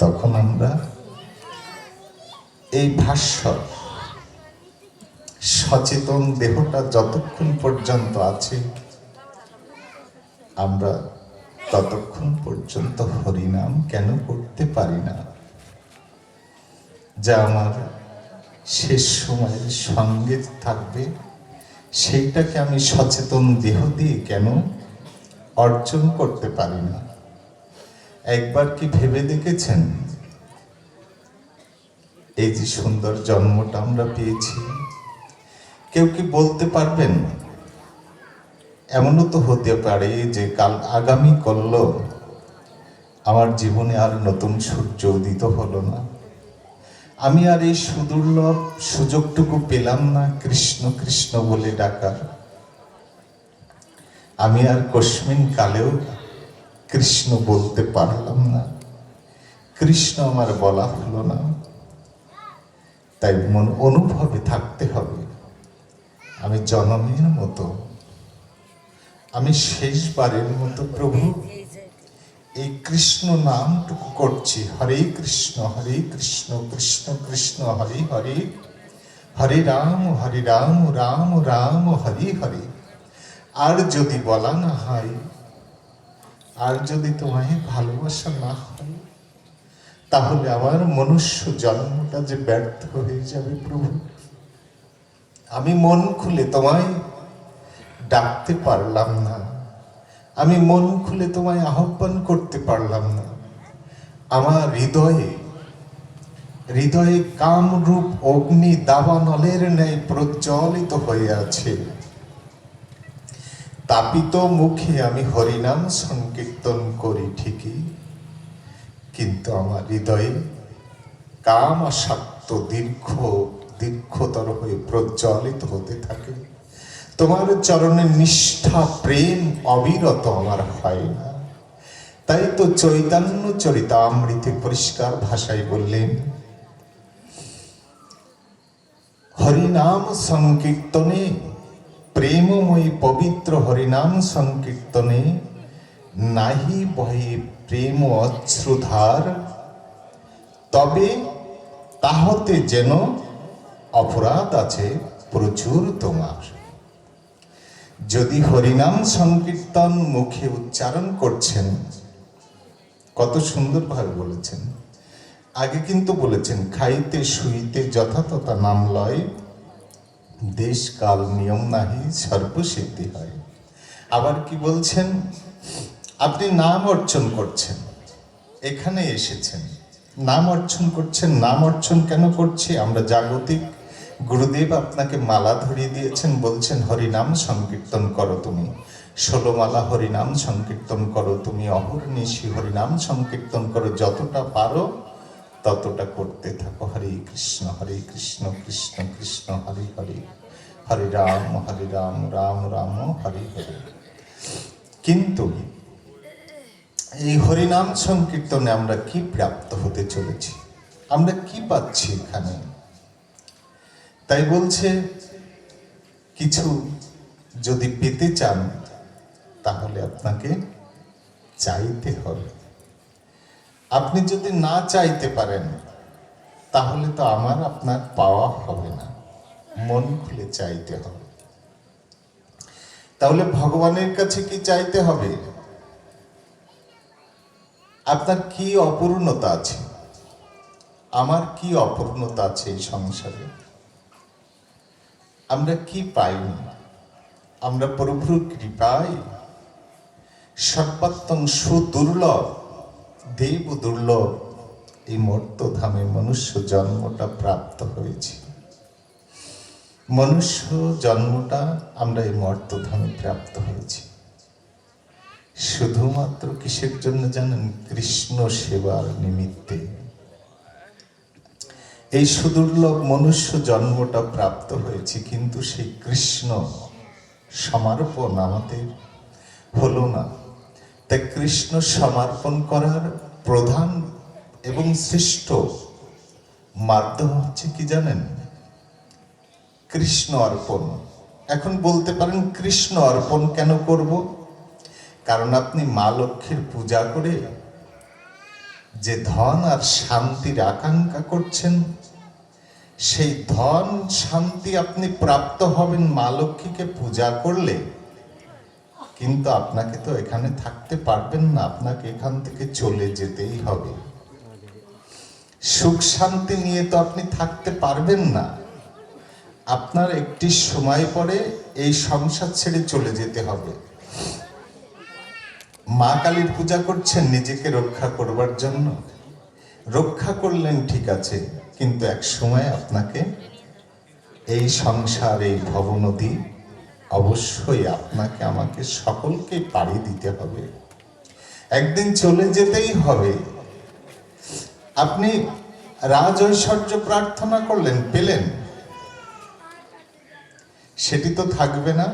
তখন আমরা এই ভাষ্য সচেতন দেহটা যতক্ষণ পর্যন্ত আছে আমরা ততক্ষণ পর্যন্ত হরিনাম কেন করতে পারি না, যা আমার শেষ সময়ের সঙ্গে থাকবে সেইটাকে আমি সচেতন দেহ দিয়ে কেন অর্জন করতে পারি না? একবার কি ভেবে দেখেছেন এই যে সুন্দর জন্মটা আমরা পেয়েছি, কেউ কি বলতে পারবেন এমনও তো হতে পারে যে কাল আগামী করল আমার জীবনে আর নতুন সূর্য উদিত হলো না, আমি আর এই সুদুর্লভ সুযোগটুকু পেলাম না কৃষ্ণ কৃষ্ণ বলে ডাকার, আমি আর কস্মিন কালেও কৃষ্ণ বলতে পারলাম না, কৃষ্ণ আমার বলা হলো না। তাই মন অনুভবে থাকতে হবে আমি জনমের মতো, আমি শেষবারের মতো প্রভু এই কৃষ্ণ নামটুকু করছি, হরে কৃষ্ণ কৃষ্ণ কৃষ্ণ হরে হরে, হরে রাম রাম রাম হরে হরে। আর যদি বলা না হয়, আর যদি তোমায় ভালোবাসা না হয়, তাহলে আমার মনুষ্য জন্মটা যে ব্যর্থ হয়ে যাবে প্রভু। আমি মন খুলে তোমায় ডাকতে পারলাম না, আমি মন খুলে তোমায় আহ্বান করতে পারলাম না। আমার হৃদয়ে কামরূপ অগ্নি দাবানলের ন্যায় প্রজ্বলিত হয়ে আছে, তাপিত মুখে আমি হরিনাম সংকীর্তন করি ঠিকই, কিন্তু আমার হৃদয়ে কাম আসক্ত দীর্ঘতর হয়ে প্রজ্বলিত হতে থাকে। তোমার চরণে নিষ্ঠা প্রেম অবিরত আমার হয় না। তাই তো চৈতন্য চরিতামৃতে পরিষ্কার ভাষায় বললেন, হরিনাম সংকীর্তনে, প্রেমময়ী পবিত্র হরিনাম সংকীর্তনে নাহি বহে প্রেম অশ্রুধার, তবে তাহতে যেন অপরাধ আছে প্রচুর তোমার। যদি হরিনাম সংকীর্তন মুখে উচ্চারণ করছেন, কত সুন্দরভাবে বলেছেন, আগে কিন্তু বলেছেন খাইতে শুইতে যথাতথা নাম লয়, দেশ কাল নিয়ম নাহি সর্বসিদ্ধি হয়। আবার কি বলছেন, আপনি নাম অর্চন করছেন, এখানে এসেছেন নাম অর্চন করছেন। নাম অর্চন কেন করছি? আমরা জাগতিক গুরুদেব আপনাকে মালা ধরিয়ে দিয়েছেন, বলছেন হরিনাম সংকীর্তন করো তুমি, 16 মালা হরিনাম সংকীর্তন করো তুমি, অহর্নিশি হরিনাম সংকীর্তন করো, যতটা পারো ততটা করতে থাকো। হরে কৃষ্ণ কৃষ্ণ কৃষ্ণ হরে হরে, হরে রাম রাম রাম হরে হরে। কিন্তু এই হরিনাম সংকীর্তনে আমরা কি প্রাপ্ত হতে চলেছি, আমরা কি পাচ্ছি এখানে? তাই বলছে কিছু যদি পেতে চান তাহলে আপনাকে চাইতে হবে। আপনি যদি না চাইতে পারেন তাহলে তো আমার আপনার পাওয়া হবে না, মন খুলে চাইতে হবে। তাহলে ভগবানের কাছে কি চাইতে হবে? আপনার কি অপূর্ণতা আছে, আমার কি অপূর্ণতা আছে এই সংসারে? আমরা কি পাইনি? আমরা প্রভুর কৃপায় সর্বাত্মং সুদুর্লভ দেব দুর্লভ এই মর্ত্যধামে মনুষ্য জন্মটা প্রাপ্ত হয়েছি। মনুষ্য জন্মটা আমরা এই মর্ত্যধামে প্রাপ্ত হয়েছি শুধুমাত্র কিসের জন্য জানেন? কৃষ্ণ সেবার নিমিত্তে। এই সুদুর্লভ মনুষ্য জন্মটা প্রাপ্ত হয়েছি, কিন্তু সেই কৃষ্ণ সমর্পণ আমাদের হলো না। তাই কৃষ্ণ সমর্পণ করার প্রধান এবং শ্রেষ্ঠ মাধ্যম হচ্ছে কি জানেন? কৃষ্ণ অর্পণ। এখন বলতে পারেন কৃষ্ণ অর্পণ কেন করব? কারণ আপনি মা লক্ষ্মীর পূজা করে যে ধন আর শান্তির আকাঙ্ক্ষা করছেন, সেই ধন শান্তি আপনি প্রাপ্ত হবেন মা লক্ষ্মীকে পূজা করলে। কিন্তু আপনাকে তো এখানে থাকতে পারবেন না, আপনাকে এখান থেকে চলে যেতেই হবে। সুখ শান্তি নিয়ে তো আপনি থাকতে পারবেন না। আপনার একটি সময় পরে এই সংসার ছেড়ে চলে যেতে হবে। মা কালীর পূজা করছেন নিজেকে রক্ষা করবার জন্য, রক্ষা করলেন ঠিক আছে, কিন্তু এক সময় আপনাকে এই সংসার, এই ভবনদী অবশ্যই আপনাকে আমাকে সকলকে পাড়ি দিতে হবে, একদিন চলে যেতেই হবে। আপনি রাজ ঐশ্বর্য প্রার্থনা করলেন, পেলেন, সেটি তো থাকবে না,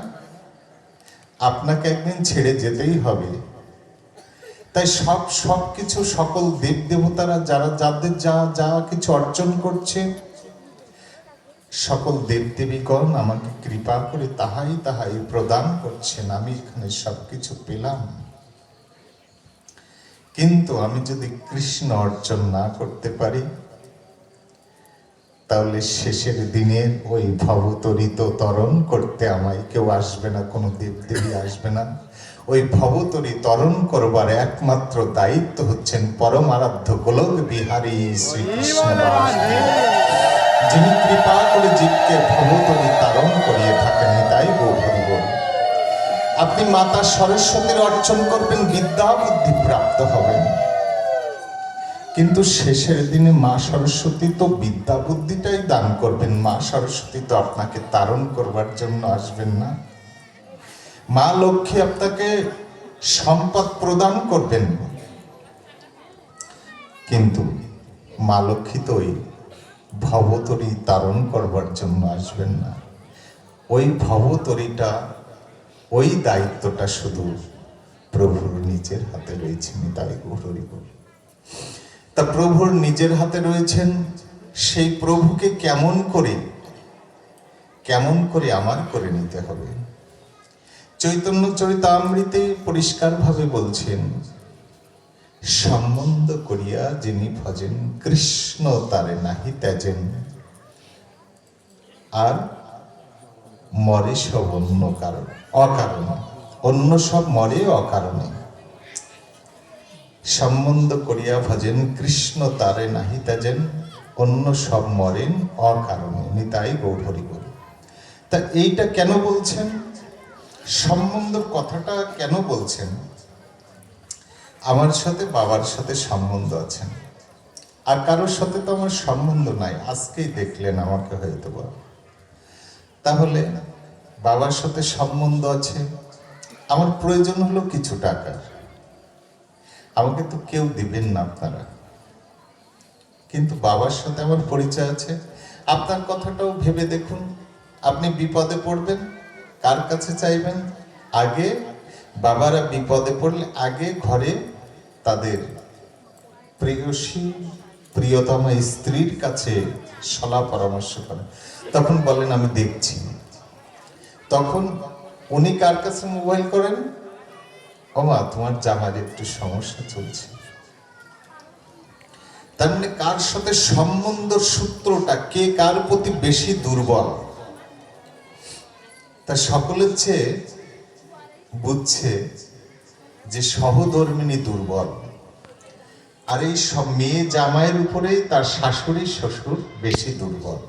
আপনাকে একদিন ছেড়ে যেতেই হবে। তাই সবকিছু সকল দেব দেবতারা যাদের যা যা কিছু অর্জন করছে, সকল দেবদেবীগণ আমাকে কৃপা করে তাহাই প্রদান করছেন। আমি এখানে সবকিছু পেলাম, কিন্তু আমি যদি কৃষ্ণ অর্জন না করতে পারি, তাহলে শেষের দিনের ওই ভবতরিত তরণ করতে আমায় কেউ আসবে না, কোনো দেবদেবী আসবে না। ওই ভবতরি তরণ করবার একমাত্র দায়িত্ব হচ্ছেন পরম আরাধ্য গোলক বিহারী শ্রীকৃষ্ণ, যিনি কৃপা করে জীবকে ভবতরি তারণ করিয়ে থাকেন। তাই গৌহরি বল, আপনি মাতা সরস্বতীর অর্চন করবেন, বিদ্যা বুদ্ধি প্রাপ্ত হবেন, কিন্তু শেষের দিনে মা সরস্বতী তো বিদ্যা বুদ্ধিটাই দান করবেন। মা সরস্বতী তো আপনাকে তারণ করবার জন্য আসবেন না। মা লক্ষ্মী আপনাকে সম্পদ প্রদান করবেন, কিন্তু মা লক্ষ্মী তো ওই ভবতরি তারণ করবার জন্য আসবেন না। ওই ভবতরিটা, ওই দায়িত্বটা শুধু প্রভুর নিজের হাতে রয়েছে। তাই গৌরী বল, তা প্রভুর নিজের হাতে রয়েছেন। সেই প্রভুকে কেমন করে আমার করে নিতে হবে। চৈতন্য চরিতামৃতে পরিষ্কারভাবে বলছেন, সম্বন্ধ করিয়া যিনি ভজেন, কৃষ্ণ তারে নাহি ত্যাজেন, আর মরে সব অন্য কারণ, অকারণে, অন্য সব মরে অকারণে। সম্বন্ধ করিয়া ভজেন, কৃষ্ণ তারে নাহি ত্যাজেন, অন্য সব মরেন অকারণে। নিতাই গৌরহরি বল। তা এইটা কেন বলছেন, সম্বন্ধ কথাটা কেন বলছেন? আমার সাথে বাবার সাথে সম্বন্ধ আছে, আর কারোর সাথে তো আমার সম্বন্ধ নাই। আজকেই দেখলেন আমাকে হয়তো বা, তাহলে বাবার সাথে সম্বন্ধ আছে, আমার প্রয়োজন হলো কিছু টাকা, আমাকে তো কেউ দিবেন না আপনারা, কিন্তু বাবার সাথে আমার পরিচয় আছে। আপনার কথাটাও ভেবে দেখুন, আপনি বিপদে পড়বেন, কার কাছে চাইবেন? আগে বাবারা বিপদে পড়লে আগে ঘরে তাদের প্রেয়সী, প্রিয়তমা স্ত্রীর কাছে সলা পরামর্শ করেন, তখন বলেন আমি দেখছি। তখন উনি কার কাছে মোবাইল করেন? ওমা, তোমার জামার একটু সমস্যা চলছে। তার মানে কার সাথে সম্বন্ধ সূত্রটা, কে কার প্রতি বেশি দুর্বল, তা সকলের চেয়ে বুঝছে যে সহধর্মিনী দুর্বল। আর এই সব মেয়ে জামাইয়ের উপরেই তার শাশুড়ি শ্বশুর বেশি দুর্বল।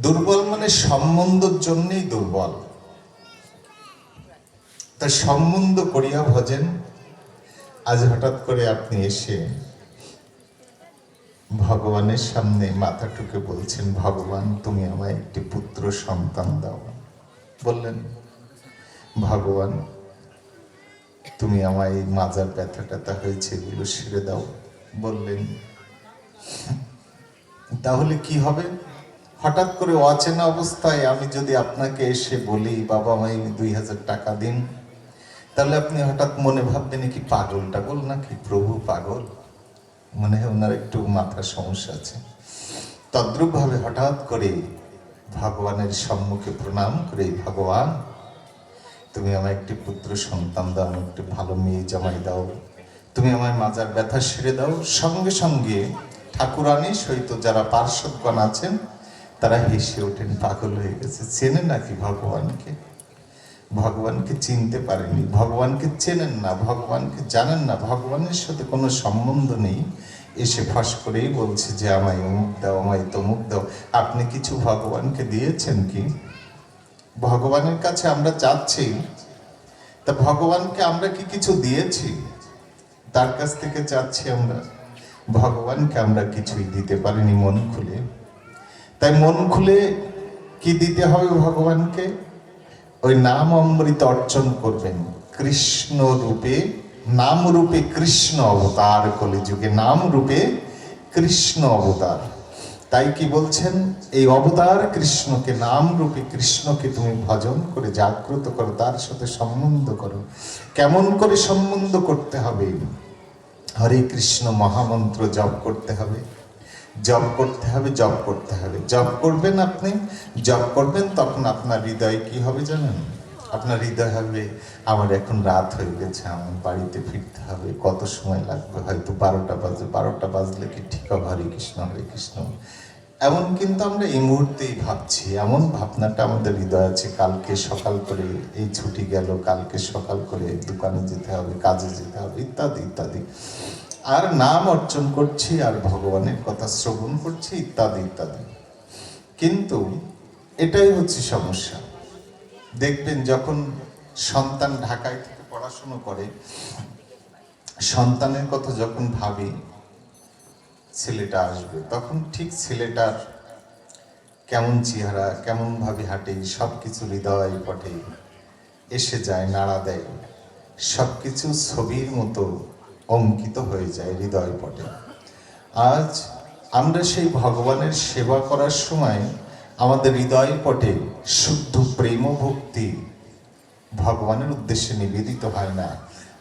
দুর্বল মানে সম্বন্ধের জন্যই দুর্বল। তা সম্বন্ধ করিয়া ভজেন। আজ হঠাৎ করে আপনি এসে ভগবানের সামনে মাথা টুকে বলছেন, ভগবান তুমি আমায় একটি পুত্র সন্তান দাও। বললেন, ভগবান তুমি আমায় এই মাজার ব্যথা ট্যাথা হয়েছে এগুলো সেরে দাও। বললেন, তাহলে কি হবে? হঠাৎ করে অচেনা অবস্থায় আমি যদি আপনাকে এসে বলি, বাবা আমায় 2000 টাকা দিন, তাহলে আপনি হঠাৎ মনে ভাববেন কি পাগল টাগল নাকি, প্রভু পাগল, মনে হয় ওনার একটু মাথার সমস্যা আছে। তদ্রূপ ভাবে হঠাৎ করে ভগবানের সম্মুখে প্রণাম করে, ভগবান তুমি আমায় একটি পুত্র সন্তান দাও, একটি ভালো মেয়ে জামাই দাও, তুমি আমার মাজার ব্যথা সেরে দাও। সঙ্গে সঙ্গে ঠাকুরানী সহিত যারা পার্শ্বদগণ আছেন তারা হেসে ওঠেন, পাগল হয়ে গেছে, চেনে নাকি ভগবানকে? ভগবানকে চিনতে পারেনি, ভগবানকে চেনেন না, ভগবানকে জানেন না, ভগবানের সাথে কোনো সম্বন্ধ নেই। এসে ফস করেই বলছে যে আমায় অমুক দাও, আমায় তমুক দাও। আপনি কিছু ভগবানকে দিয়েছেন কি? ভগবানের কাছে আমরা যাচ্ছি, তা ভগবানকে আমরা কি কিছু দিয়েছি? তার কাছ থেকে চাচ্ছি আমরা, ভগবানকে আমরা কিছুই দিতে পারিনি মন খুলে। তাই মন খুলে কি দিতে হবে ভগবানকে? ওই নাম অমৃত অর্জন করবেন। কৃষ্ণ রূপে, নাম রূপে কৃষ্ণ অবতার, কলিযুগে নাম রূপে কৃষ্ণ অবতার। তাই কি বলছেন? এই অবতার কৃষ্ণকে, নাম রূপে কৃষ্ণকে তুমি ভজন করে জাগ্রত করো, তার সাথে সম্বন্ধ করো। কেমন করে সম্বন্ধ করতে হবে? হরে কৃষ্ণ মহামন্ত্র জপ করতে হবে, জপ করতে হবে, জপ করতে হবে। জপ করবেন, আপনি জপ করবেন, তখন আপনার হৃদয় কি হবে জানেন? আপনার হৃদয় হবে আমার এখন রাত হয়ে গেছে, আমার বাড়িতে ফিরতে হবে, কত সময় লাগবে, হয়তো 12টা বাজে। 12টা বাজলে কি ঠিক হবে? হরে কৃষ্ণ হরে কৃষ্ণ। এমন কিন্তু আমরা এই মুহূর্তেই ভাবছি, এমন ভাবনাটা আমাদের হৃদয় আছে। কালকে সকাল করে এই ছুটি গেল, কালকে সকাল করে দোকানে যেতে হবে, কাজে যেতে হবে, ইত্যাদি ইত্যাদি। আর নাম অর্জন করছি, আর ভগবানের কথা শ্রবণ করছি, ইত্যাদি ইত্যাদি। কিন্তু এটাই হচ্ছে সমস্যা। দেখবেন যখন সন্তান ঢাকায় থেকে পড়াশুনো করে, সন্তানের কথা যখন ভাবি ছেলেটা আসবে, তখন ঠিক ছেলেটার কেমন চেহারা, কেমন ভাবে হাঁটে, সবকিছু হৃদয় পটে এসে যায়, নাড়া দেয়, সবকিছু ছবির মতো অঙ্কিত হয়ে যায় হৃদয় পটে। আজ আমরা সেই ভগবানের সেবা করার সময় আমাদের হৃদয় পটে শুদ্ধ প্রেম ভক্তি ভগবানের উদ্দেশ্যে নিবেদিত হয় না।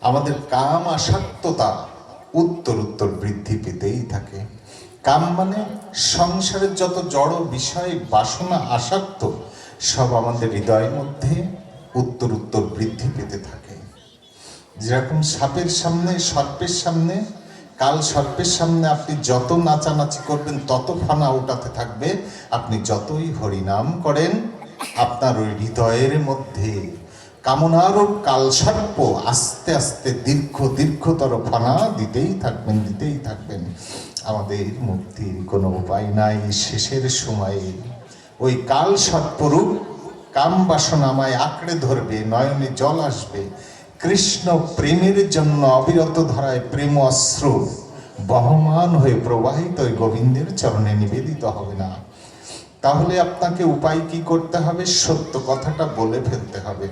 আমাদের কাম আসক্ততা উত্তর উত্তর বৃদ্ধি পেতেই থাকে। কাম মানে সংসারের যত জড় বিষয়, বাসনা, আসক্ত সব আমাদের হৃদয়ের মধ্যে উত্তর উত্তর বৃদ্ধি পেতে থাকে। যেরকম সাপের সামনে, সর্পের সামনে, কাল সর্পের সামনে আপনি যত নাচানাচি করবেন তত ফানা উঠাতে থাকবে। আপনি যতই হরিনাম করেন, আপনার ওই হৃদয়ের মধ্যে কামনারও কাল সর্প আস্তে আস্তে দীর্ঘতর ফানা দিতেই থাকবেন, দিতেই থাকবেন। আমাদের মুক্তির কোনো উপায় নাই। শেষের সময়ে ওই কাল সর্পরূপ কাম বাসনামায় আঁকড়ে ধরবে, নয়নে জল আসবে। কৃষ্ণ প্রেমের জন্য অবিরত ধারায় প্রেম অশ্রু বহমান হয়ে প্রবাহিত ওই গোবিন্দের চরণে নিবেদিত হবে না। তাহলে আপনাকে উপায় কি করতে হবে? সত্য কথাটা বলে ফেলতে হবে,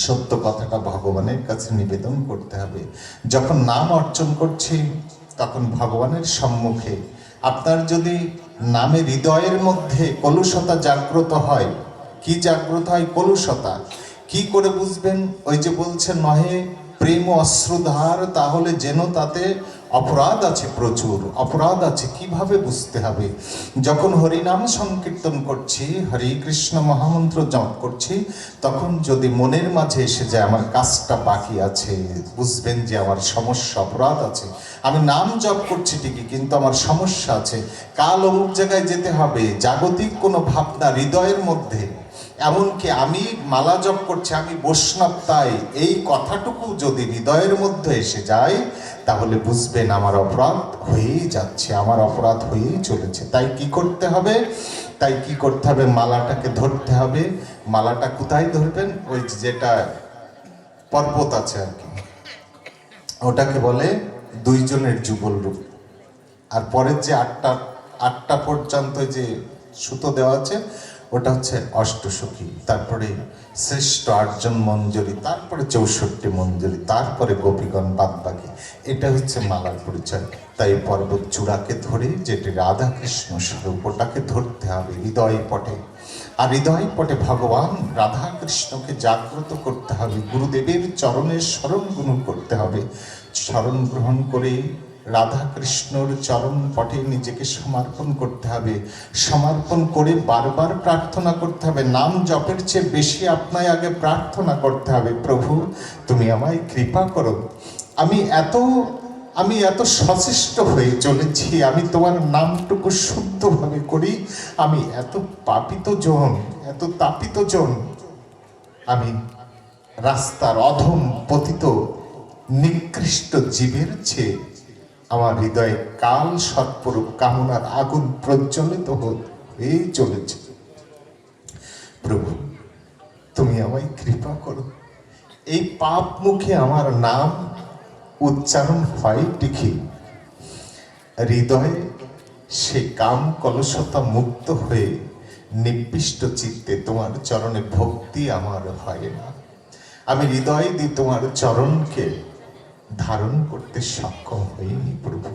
সত্য কথাটা ভগবানের কাছে নিবেদন করতে হবে। যখন নাম অর্জন করছি তখন ভগবানের সম্মুখে আপনার যদি নামে হৃদয়ের মধ্যে কলুষতা জাগ্রত হয়, কি জাগ্রত হয়? কলুষতা। কি করে বুঝবেন? ওই যে বলছে নহে প্রেম অশ্রুধার, তাহলে যেন তাতে অপরাধ আছে, প্রচুর অপরাধ আছে। কিভাবে বুঝতে হবে? যখন হরিনাম সংকীর্তন করছি, হরে কৃষ্ণ মহামন্ত্র জপ করছি, তখন যদি মনের মাঝে এসে যায় আমার কাজটা বাকি আছে, বুঝবেন যে আমার সমস্যা, অপরাধ আছে। আমি নাম জপ করছি ঠিকই, কিন্তু আমার সমস্যা আছে। কাল অমুক জায়গায় যেতে হবে, জাগতিক কোনো ভাবনা হৃদয়ের মধ্যে, এমনকি আমি মালা জপ করছি, আমি বৈষ্ণব, তাই এই কথাটুকু যদি হৃদয়ের মধ্যে এসে যায়, তাহলে বুঝবেন আমার অপরাধ হয়েই যাচ্ছে, আমার অপরাধ হয়েই চলেছে। তাই কি করতে হবে? তাই কি করতে হবে? মালাটাকে ধরতে হবে। মালাটা কোথায় ধরবেন? ওই যেটা পর্বত আছে আর কি, ওটাকে বলে দুইজনের যুগল রূপ। আর পরের যে আটটা পর্যন্ত যে সুতো দেওয়া আছে ওটা হচ্ছে অষ্টসখী, তারপরে শ্রেষ্ঠ 8 জন মঞ্জরি, তারপরে 64 মঞ্জরি, তারপরে গোপীগণ বাদবাকি। এটা হচ্ছে মালার পরিচয়। তাই পর্বত চূড়াকে ধরে যেটি রাধা কৃষ্ণ স্বরূপ, ওটাকে ধরতে হবে হৃদয় পটে। আর হৃদয় পটে ভগবান রাধা কৃষ্ণকে জাগ্রত করতে হবে, গুরুদেবের চরণের স্মরণ গ্রহণ করতে হবে। স্মরণ গ্রহণ করে রাধা কৃষ্ণর চরণ পটে নিজেকে সমর্পণ করতে হবে। সমর্পণ করে বারবার প্রার্থনা করতে হবে। নাম জপের চেয়ে বেশি আপনায় আগে প্রার্থনা করতে হবে, প্রভু তুমি আমায় কৃপা করো, আমি এত সচেষ্ট হয়ে চলেছি, আমি তোমার নামটুকু শুদ্ধভাবে করি, আমি এত পাপিত জন, এত তাপিত জন, আমি রাস্তার অধম পতিত নিকৃষ্ট জীবের চেয়ে আমার হৃদয়ে কাল সর্পরূপ কামনার আগুন প্রজ্বলিত হয়ে চলেছে। প্রভু, তুমি আমায় কৃপা করো। এই পাপ মুখে আমার নাম উচ্চারণ হয় ঠিকই, হৃদয়ে সে কাম কলুষতা মুক্ত হয়ে নিবিষ্ট চিত্তে তোমার চরণে ভক্তি আমার হয় না। আমি হৃদয় দিয়ে তোমার চরণকে ধারণ করতে সক্ষম হইনি। প্রভু,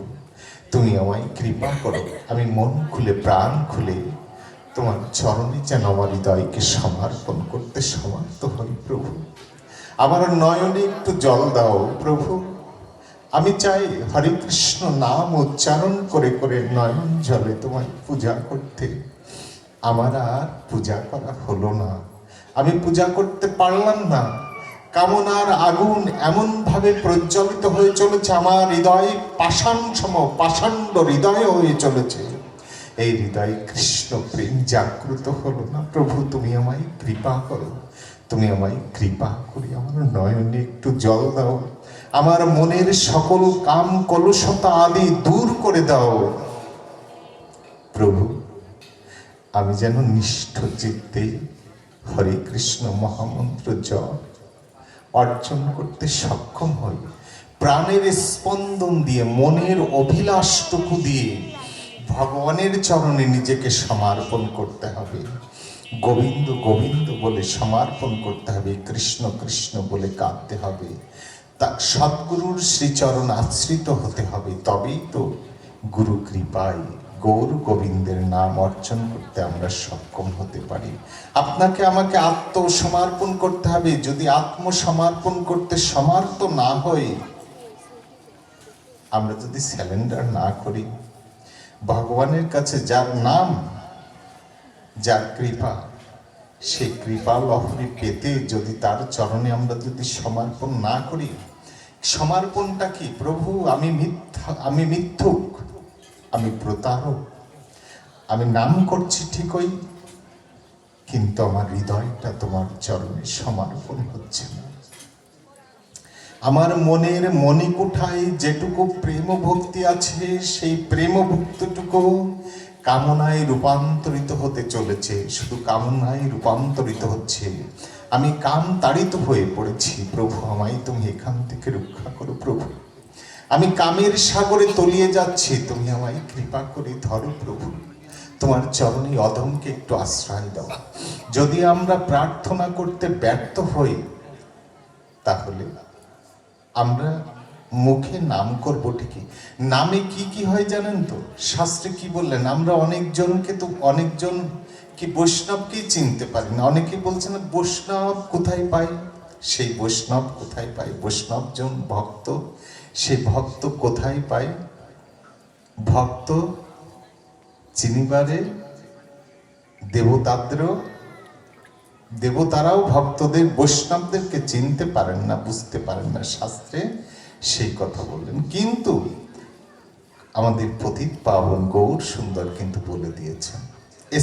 তুমি আমায় কৃপা করো, আমি মন খুলে প্রাণ খুলে তোমার চরণে যেন আমার হৃদয়কে সমর্পণ করতে সমর্থ হই। প্রভু, আমার নয়নে একটু জল দাও। প্রভু, আমি চাই হরে কৃষ্ণ নাম উচ্চারণ করে করে নয়ন জলে তোমায় পূজা করতে। আমার আর পূজা করা হলো না, আমি পূজা করতে পারলাম না। কামনার আগুন এমন ভাবে প্রজ্বলিত হয়ে চলেছে, আমার হৃদয় পাষাণ্ড হৃদয় হয়ে চলেছে। এই হৃদয়ে কৃষ্ণ প্রেম জাগ্রত হলো না। প্রভু, তুমি আমায় কৃপা করো, তুমি আমায় কৃপা করি, আমার নয়নে একটু জল দাও, আমার মনের সকল কাম কলুষতা আদি দূর করে দাও। প্রভু, আমি যেন নিষ্ঠ চিত্তে হরে কৃষ্ণ মহামন্ত্র জপ অর্জন করতে সক্ষম হই। প্রাণের স্পন্দন দিয়ে, মনের অভিলাষটুকু দিয়ে ভগবানের চরণে নিজেকে সমর্পণ করতে হবে। গোবিন্দ গোবিন্দ বলে সমর্পণ করতে হবে, কৃষ্ণ কৃষ্ণ বলে কাঁদতে হবে, তা সদ্গুরুর শ্রীচরণ আশ্রিত হতে হবে। তবেই তো গুরু কৃপায় গৌর গোবিন্দের নাম অর্জন করতে আমরা সক্ষম হতে পারি। আপনাকে আমাকে আত্মসমর্পণ করতে হবে। যদি আত্মসমর্পণ করতে সমর্থ না হই, আমরা যদি স্যালেন্ডার না করি, ভগবানের কাছে যার নাম, যার কৃপা, সেই কৃপা লহরী পেতে যদি তার চরণে আমরা যদি সমর্পণ না করি, সমর্পণটা কি? প্রভু, আমি মিথ্যুক, আমি প্রতারক, আমি নাম করছি ঠিকই, কিন্তু আমার হৃদয়টা তোমার চরণে সমর্পণ হচ্ছে না। আমার মনের মণিকুঠায় যেটুকু প্রেম ভক্তি আছে, সেই প্রেম ভক্তিটুকু কামনায় রূপান্তরিত হতে চলেছে, শুধু কামনায় রূপান্তরিত হচ্ছে। আমি কাম তাড়িত হয়ে পড়েছি। প্রভু, আমায় তুমি এখান থেকে রক্ষা করো। প্রভু, আমি কামের সাগরে তলিয়ে যাচ্ছি, তুমি আমায় কৃপা করে ধরো। প্রভু, তোমার চরণে অধমকে একটু আশ্রয় দাও। যদি আমরা প্রার্থনা করতে ব্যর্থ হই, তাহলে আমরা মুখে নাম করবো ঠিকই, নামে কি কি হয় জানেন তো? শাস্ত্রে কি বললেন? আমরা অনেকজন কি বৈষ্ণবকেই চিনতে পারি না। অনেকে বলছেন বৈষ্ণব কোথায় পাই? সেই বৈষ্ণব কোথায় পাই? বৈষ্ণবজন ভক্ত, সেই ভক্ত কোথায় পাই? ভক্ত চিনিবারে দেবতারাও ভক্তদের, বৈষ্ণবদেরকে চিনতে পারেন না, বুঝতে পারেন না। শাস্ত্রে সেই কথা বললেন, কিন্তু আমাদের পতিত পাবন গৌর সুন্দর কিন্তু বলে দিয়েছেন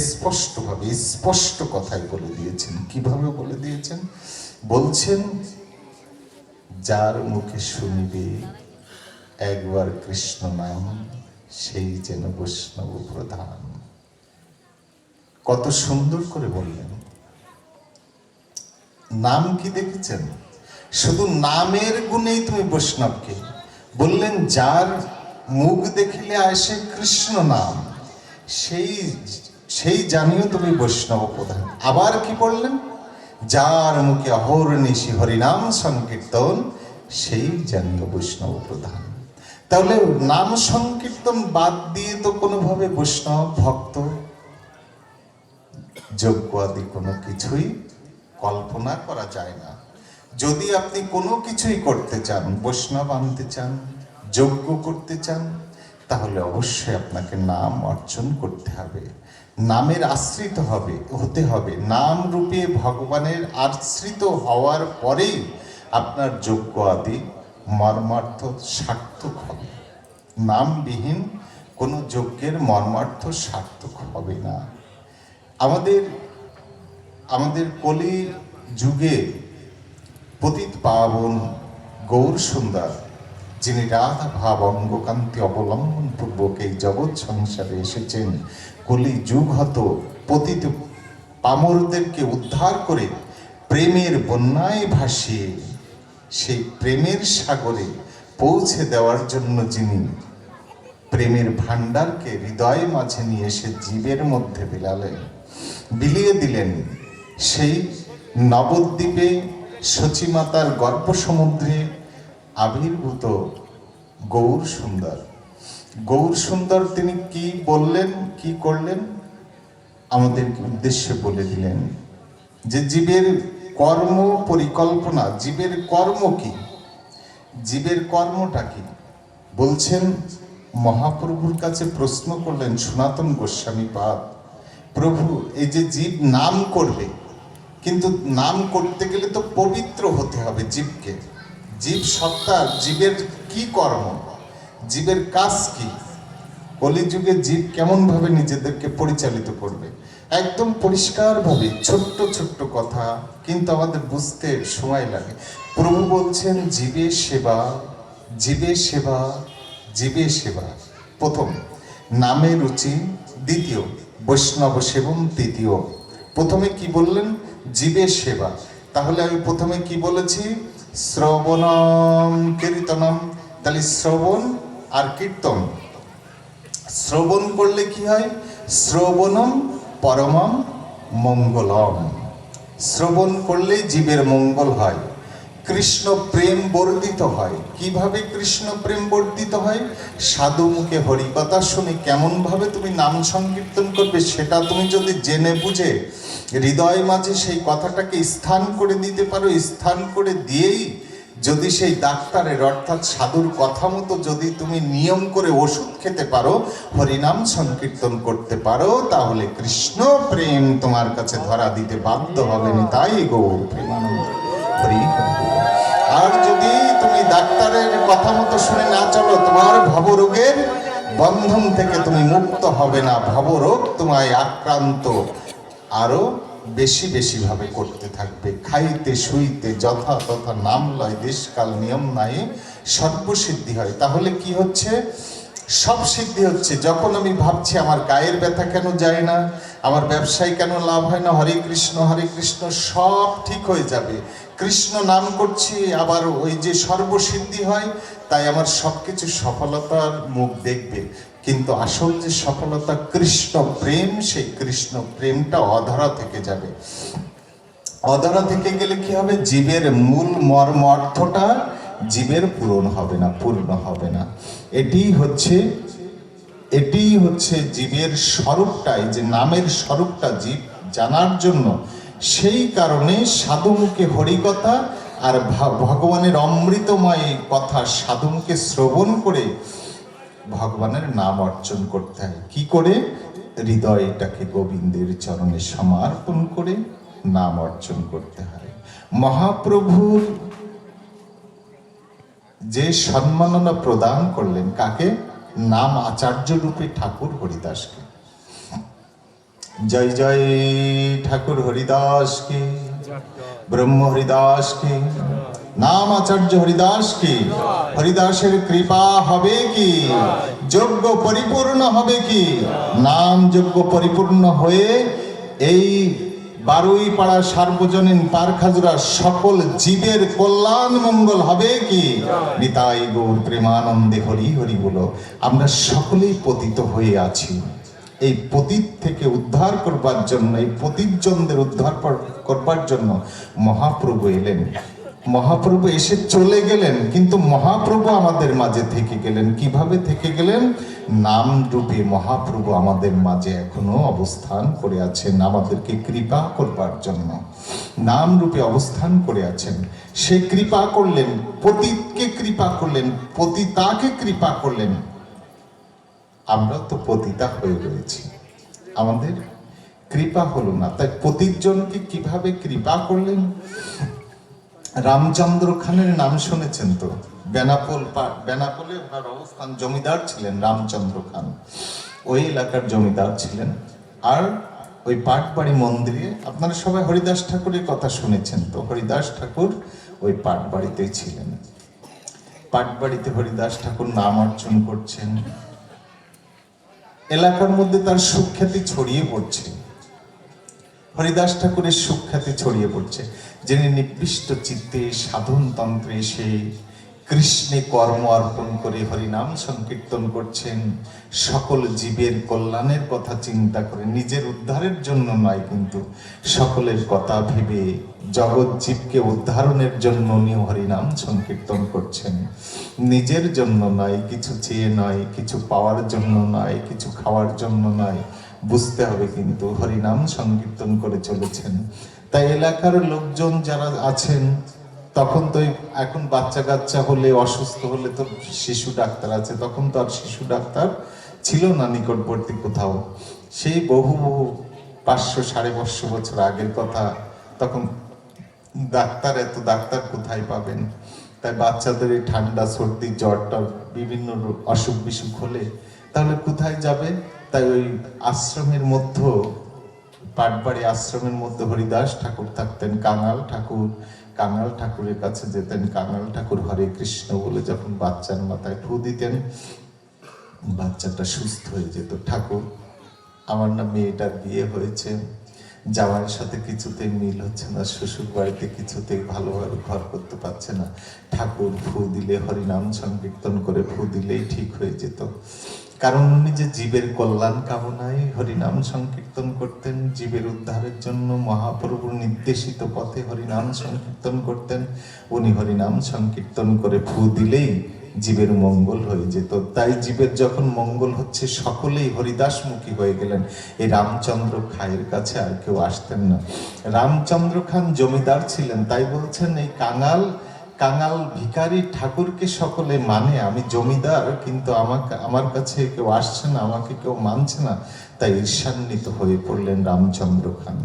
স্পষ্টভাবে, স্পষ্ট কথাই বলে দিয়েছেন। কিভাবে বলে দিয়েছেন? বলছেন, যার মুখে শুনিবে একবার কৃষ্ণ নাম, সেই যেন বৈষ্ণব প্রধান। কত সুন্দর করে বললেন। নাম কি দেখেছেন? শুধু নামের গুণেই তুমি বৈষ্ণবকে বললেন, যার মুখ দেখিলে আসে কৃষ্ণ নাম, সেই জানিও তুমি বৈষ্ণব প্রধান। আবার কি বললেন? যার মুখে অহর্নিশি হরিনাম সংকীর্তন, সেই জানিও বৈষ্ণব প্রধান। তাহলে নাম সংকীর্তন বাদ দিয়ে তো কোনোভাবে বৈষ্ণব ভক্ত যজ্ঞ আদি কোনো কিছুই কল্পনা করা যায় না। যদি আপনি কোনো কিছুই করতে চান, বৈষ্ণব আনতে চান, যজ্ঞ করতে চান, তাহলে অবশ্যই আপনাকে নাম অর্জন করতে হবে, নামের আশ্রিত হতে হবে। নাম রূপে ভগবানের আশ্রিত হওয়ার পরেই আপনার যজ্ঞ আদি মর্মার্থ সার্থক হবে। নামবিহীন কোনো যজ্ঞের মর্মার্থ সার্থক হবে না। আমাদের কলি যুগে পতিত পাবন গৌর সুন্দর, যিনি রাধা ভাব অঙ্গকান্তি অবলম্বন পূর্বক এই জগৎ সংসারে এসেছেন, কলি যুগ হত পতিত পামরদেরকে উদ্ধার করে প্রেমের বন্যায় ভাসিয়ে সেই প্রেমের সাগরে পৌঁছে দেওয়ার জন্য যিনি প্রেমের ভাণ্ডারকে হৃদয় মাঝে নিয়ে এসে জীবের মধ্যে বিলিয়ে দিলেন, সেই নবদ্বীপে সচিমাতার গর্ভ সমুদ্রে আবির্ভূত গৌর সুন্দর। গৌর সুন্দর তিনি কি বললেন, কি করলেন, আমাদের উদ্দেশ্যে বলে দিলেন যে জীবের কর্ম পরিকল্পনা, জীবের কর্ম কি, জীবের কর্মটা কি বলছেন। মহাপ্রভুর কাছে প্রশ্ন করলেন সনাতন গোস্বামী পাদ, প্রভু এই যে জীব নাম করবে, কিন্তু নাম করতে গেলে তো পবিত্র হতে হবে জীবকে। জীব সত্তার, জীবের কি কর্ম, জীবের কাজ কি, কলিযুগে জীব কেমন ভাবে নিজেদেরকে পরিচালিত করবে, একদম পরিষ্কারভাবে ছোট্ট ছোট্ট কথা, কিন্তু আমাদের বুঝতে সময় লাগে। প্রভু বলছেন জীবে সেবা, জীবে সেবা, জীবে সেবা। প্রথম নামে রুচি, দ্বিতীয় বৈষ্ণব সেবন, তৃতীয়। প্রথমে কি বললেন? জীবে সেবা। তাহলে আমি প্রথমে কি বলেছি? শ্রবণম কীর্তনম। তাহলে শ্রবণ আর কীর্তন। শ্রবণ করলে কি হয়? শ্রবণম পরমম মঙ্গলম। শ্রবণ করলে জীবের মঙ্গল হয়, কৃষ্ণ প্রেম বর্ধিত হয়। কিভাবে কৃষ্ণ প্রেম বর্ধিত হয়? সাধু মুখে হরিকথা শুনে কেমন ভাবে তুমি নাম সংকীর্তন করবে, সেটা তুমি যদি জেনে বুঝে হৃদয় মাঝে সেই কথাটাকে স্থান করে দিতে পারো, স্থান করে দিয়েই যদি সেই ডাক্তারের অর্থাৎ সাধুর কথা মতো যদি তুমি নিয়ম করে ওষুধ খেতে পারো, হরিনাম সংকীর্তন করতে পারো, তাহলে কৃষ্ণ প্রেম তোমার কাছে ধরা দিতে বাধ্য হবে না। তাই গৌর প্রেমানন্দ হরি হরি। আর যদি তুমি ডাক্তারের কথা মতো শুনে না চলো, তোমার ভবরোগের বন্ধন থেকে তুমি মুক্ত হবে না। ভবরোগ তোমায় আক্রান্ত আরো বেশি বেশি ভাবে করতে থাকবে। খাইতে শুইতে যথা তথা নাম লয়, দেশকাল নিয়ম নাই সর্বসিদ্ধি হয়। তাহলে কি হচ্ছে? সব সিদ্ধি হচ্ছে। যখন আমি ভাবছি আমার গায়ের ব্যথা কেন যায় না, আমার ব্যবসায় কেন লাভ হয় না, হরে কৃষ্ণ সব ঠিক হয়ে যাবে। কৃষ্ণ নাম করছি, আবার ওই যে সর্বসিদ্ধি হয়, তাই আমার সবকিছু সফলতার মুখ দেখবে। কিন্তু আসল যে সফলতা কৃষ্ণ প্রেম, সেই কৃষ্ণ প্রেমটা অধরা থেকে যাবে। অধরা থেকে গেলে কি হবে? জীবের মূল মর্ম অর্থটা জীবের পূরণ হবে না, পূর্ণ হবে না। এটি হচ্ছে জীবের স্বরূপটাই, যে নামের স্বরূপটা জীব জানার জন্য, সেই কারণে সাধুমুখে হরিকথা আর ভগবানের অমৃতময় কথা সাধুমুখে শ্রবণ করে ভগবানের নাম অর্জন করতে হয়। কি করে? হৃদয়টাকে গোবিন্দের চরণে সমর্পণ করে নাম অর্জন করতে হয়। মহাপ্রভুর যে সম্মাননা প্রদান করলেন কাকে? নাম আচার্য রূপে ঠাকুর হরিদাসকে। জয় জয় ঠাকুর হরিদাস কে, ব্রহ্ম হরিদাস কে, নাম আচার্য হরিদাস কি। হরিদাসের কৃপা হবে কি? যজ্ঞ পরিপূর্ণ হবে কি? নাম যজ্ঞ পরিপূর্ণ হয়ে এই বারুই পাড়া সার্বজনীন পারখাজুরা সকল জীবের কল্যাণ মঙ্গল হবে কি? নিতাই গৌর প্রেমানন্দে হরি হরি বলো। আমরা সকলেই পতিত হয়ে আছি। এই পতিত থেকে উদ্ধার করবার জন্য, এই পতিতজনদের উদ্ধার করবার জন্য মহাপ্রভু এলেন। মহাপ্রভু এসে চলে গেলেন, কিন্তু মহাপ্রভু আমাদের মাঝে থেকে গেলেন। কিভাবে থেকে গেলেন? নাম রূপে মহাপ্রভু আমাদের মাঝে এখনো অবস্থান করে আছেন, আমাদেরকে কৃপা করবার জন্য নাম রূপে অবস্থান করে আছেন। সে কৃপা করলেন, পতিতকে কৃপা করলেন, পতিতাকে কৃপা করলেন। আমরা তো পতিতা হয়ে রয়েছি, আমাদের কৃপা হলো না। তাই পতিতজনকে কিভাবে কৃপা করলেন? রামচন্দ্র খানের নাম শুনেছেন তো? বেনাপোলে ওনার অবস্থান, জমিদার ছিলেন রামচন্দ্র খান, ওই এলাকার জমিদার ছিলেন। আর ওই পাটবাড়ি মন্দিরে আপনারা সবাই হরিদাস ঠাকুরের কথা শুনেছেন তো? হরিদাস ঠাকুর ওই পাটবাড়িতেই ছিলেন। পাটবাড়িতে হরিদাস ঠাকুর নাম অর্জন করছেন, এলাকার মধ্যে তার সুখ্যাতি ছড়িয়ে পড়ছে। হরিদাস ঠাকুরের সুখ্যাতি ছড়িয়ে পড়ছে, যিনি নির্দিষ্ট চিত্তে সাধন তন্ত্রে সেই কৃষ্ণে কর্ম অর্পণ করে হরিনাম সংকীর্তন করছেন, সকল জীবের কল্যাণের কথা চিন্তা করে, নিজের উদ্ধারের জন্য নয় কিন্তু সকলের কথা ভেবে জগৎ জীবকে উদ্ধারণের জন্য উনি হরিনাম সংকীর্তন করছেন। নিজের জন্য নয়, কিছু চেয়ে নয়, কিছু পাওয়ার জন্য নয়, কিছু খাওয়ার জন্য নয়, বুঝতে হবে কিন্তু হরিনাম সংকীর্তন করে চলেছেন। তাই এলাকার লোকজন যারা আছেন, তখন তো এখন বাচ্চা কাচ্চা হলে, অসুস্থ হলে তো শিশু ডাক্তার আছে, তখন তো আর শিশু ডাক্তার ছিল না নিকটবর্তী কোথাও। সেই বহু 500-550 বছর আগের কথা, তখন এত ডাক্তার কোথায় পাবেন? তাই বাচ্চাদের এই ঠান্ডা সর্দি জ্বরটা বিভিন্ন অসুখ বিসুখ হলে তাহলে কোথায় যাবে? তাই ওই আশ্রমের মধ্যে, পাটবাড়ি আশ্রমের মধ্যে হরিদাস ঠাকুর থাকতেন। কাঙাল ঠাকুরের কাছে যেতেন। কাঙাল ঠাকুর হরে কৃষ্ণ বলে যখন বাচ্চার মাথায় ফু দিতেন, বাচ্চাটা সুস্থ হয়ে যেত। ঠাকুর, আমার না মেয়েটার বিয়ে হয়েছে, জামাইয়ের সাথে কিছুতেই মিল হচ্ছে না, শ্বশুর বাড়িতে কিছুতেই ভালোভাবে ঘর করতে পারছে না, ঠাকুর ফু দিলে, হরিনাম সংকীর্তন করে ফু দিলেই ঠিক হয়ে যেত। কারণ উনি যে জীবের কল্যাণ কামনায় হরিনাম সংকীর্তন করতেন, জীবের উদ্ধারের জন্য মহাপ্রভুর নির্দেশিত পথে হরিনাম সংকীর্তন করতেন। উনি হরিনাম সংকীর্তন করে ফু দিলেই জীবের মঙ্গল হয়ে যেত। তাই জীবের যখন মঙ্গল হচ্ছে, সকলেই হরিদাসমুখী হয়ে গেলেন। এই রামচন্দ্র খাঁয়ের কাছে আর কেউ আসতেন না। রামচন্দ্র খান জমিদার ছিলেন, তাই বলছেন এই কাঙাল ভিখারি ঠাকুরকে সকলে মানে, আমি জমিদার কিন্তু আমার কাছে কেউ আসছে না, আমাকে কেউ মানছে না। তাই ঈর্ষান্বিত হয়ে পড়লেন রামচন্দ্র খান।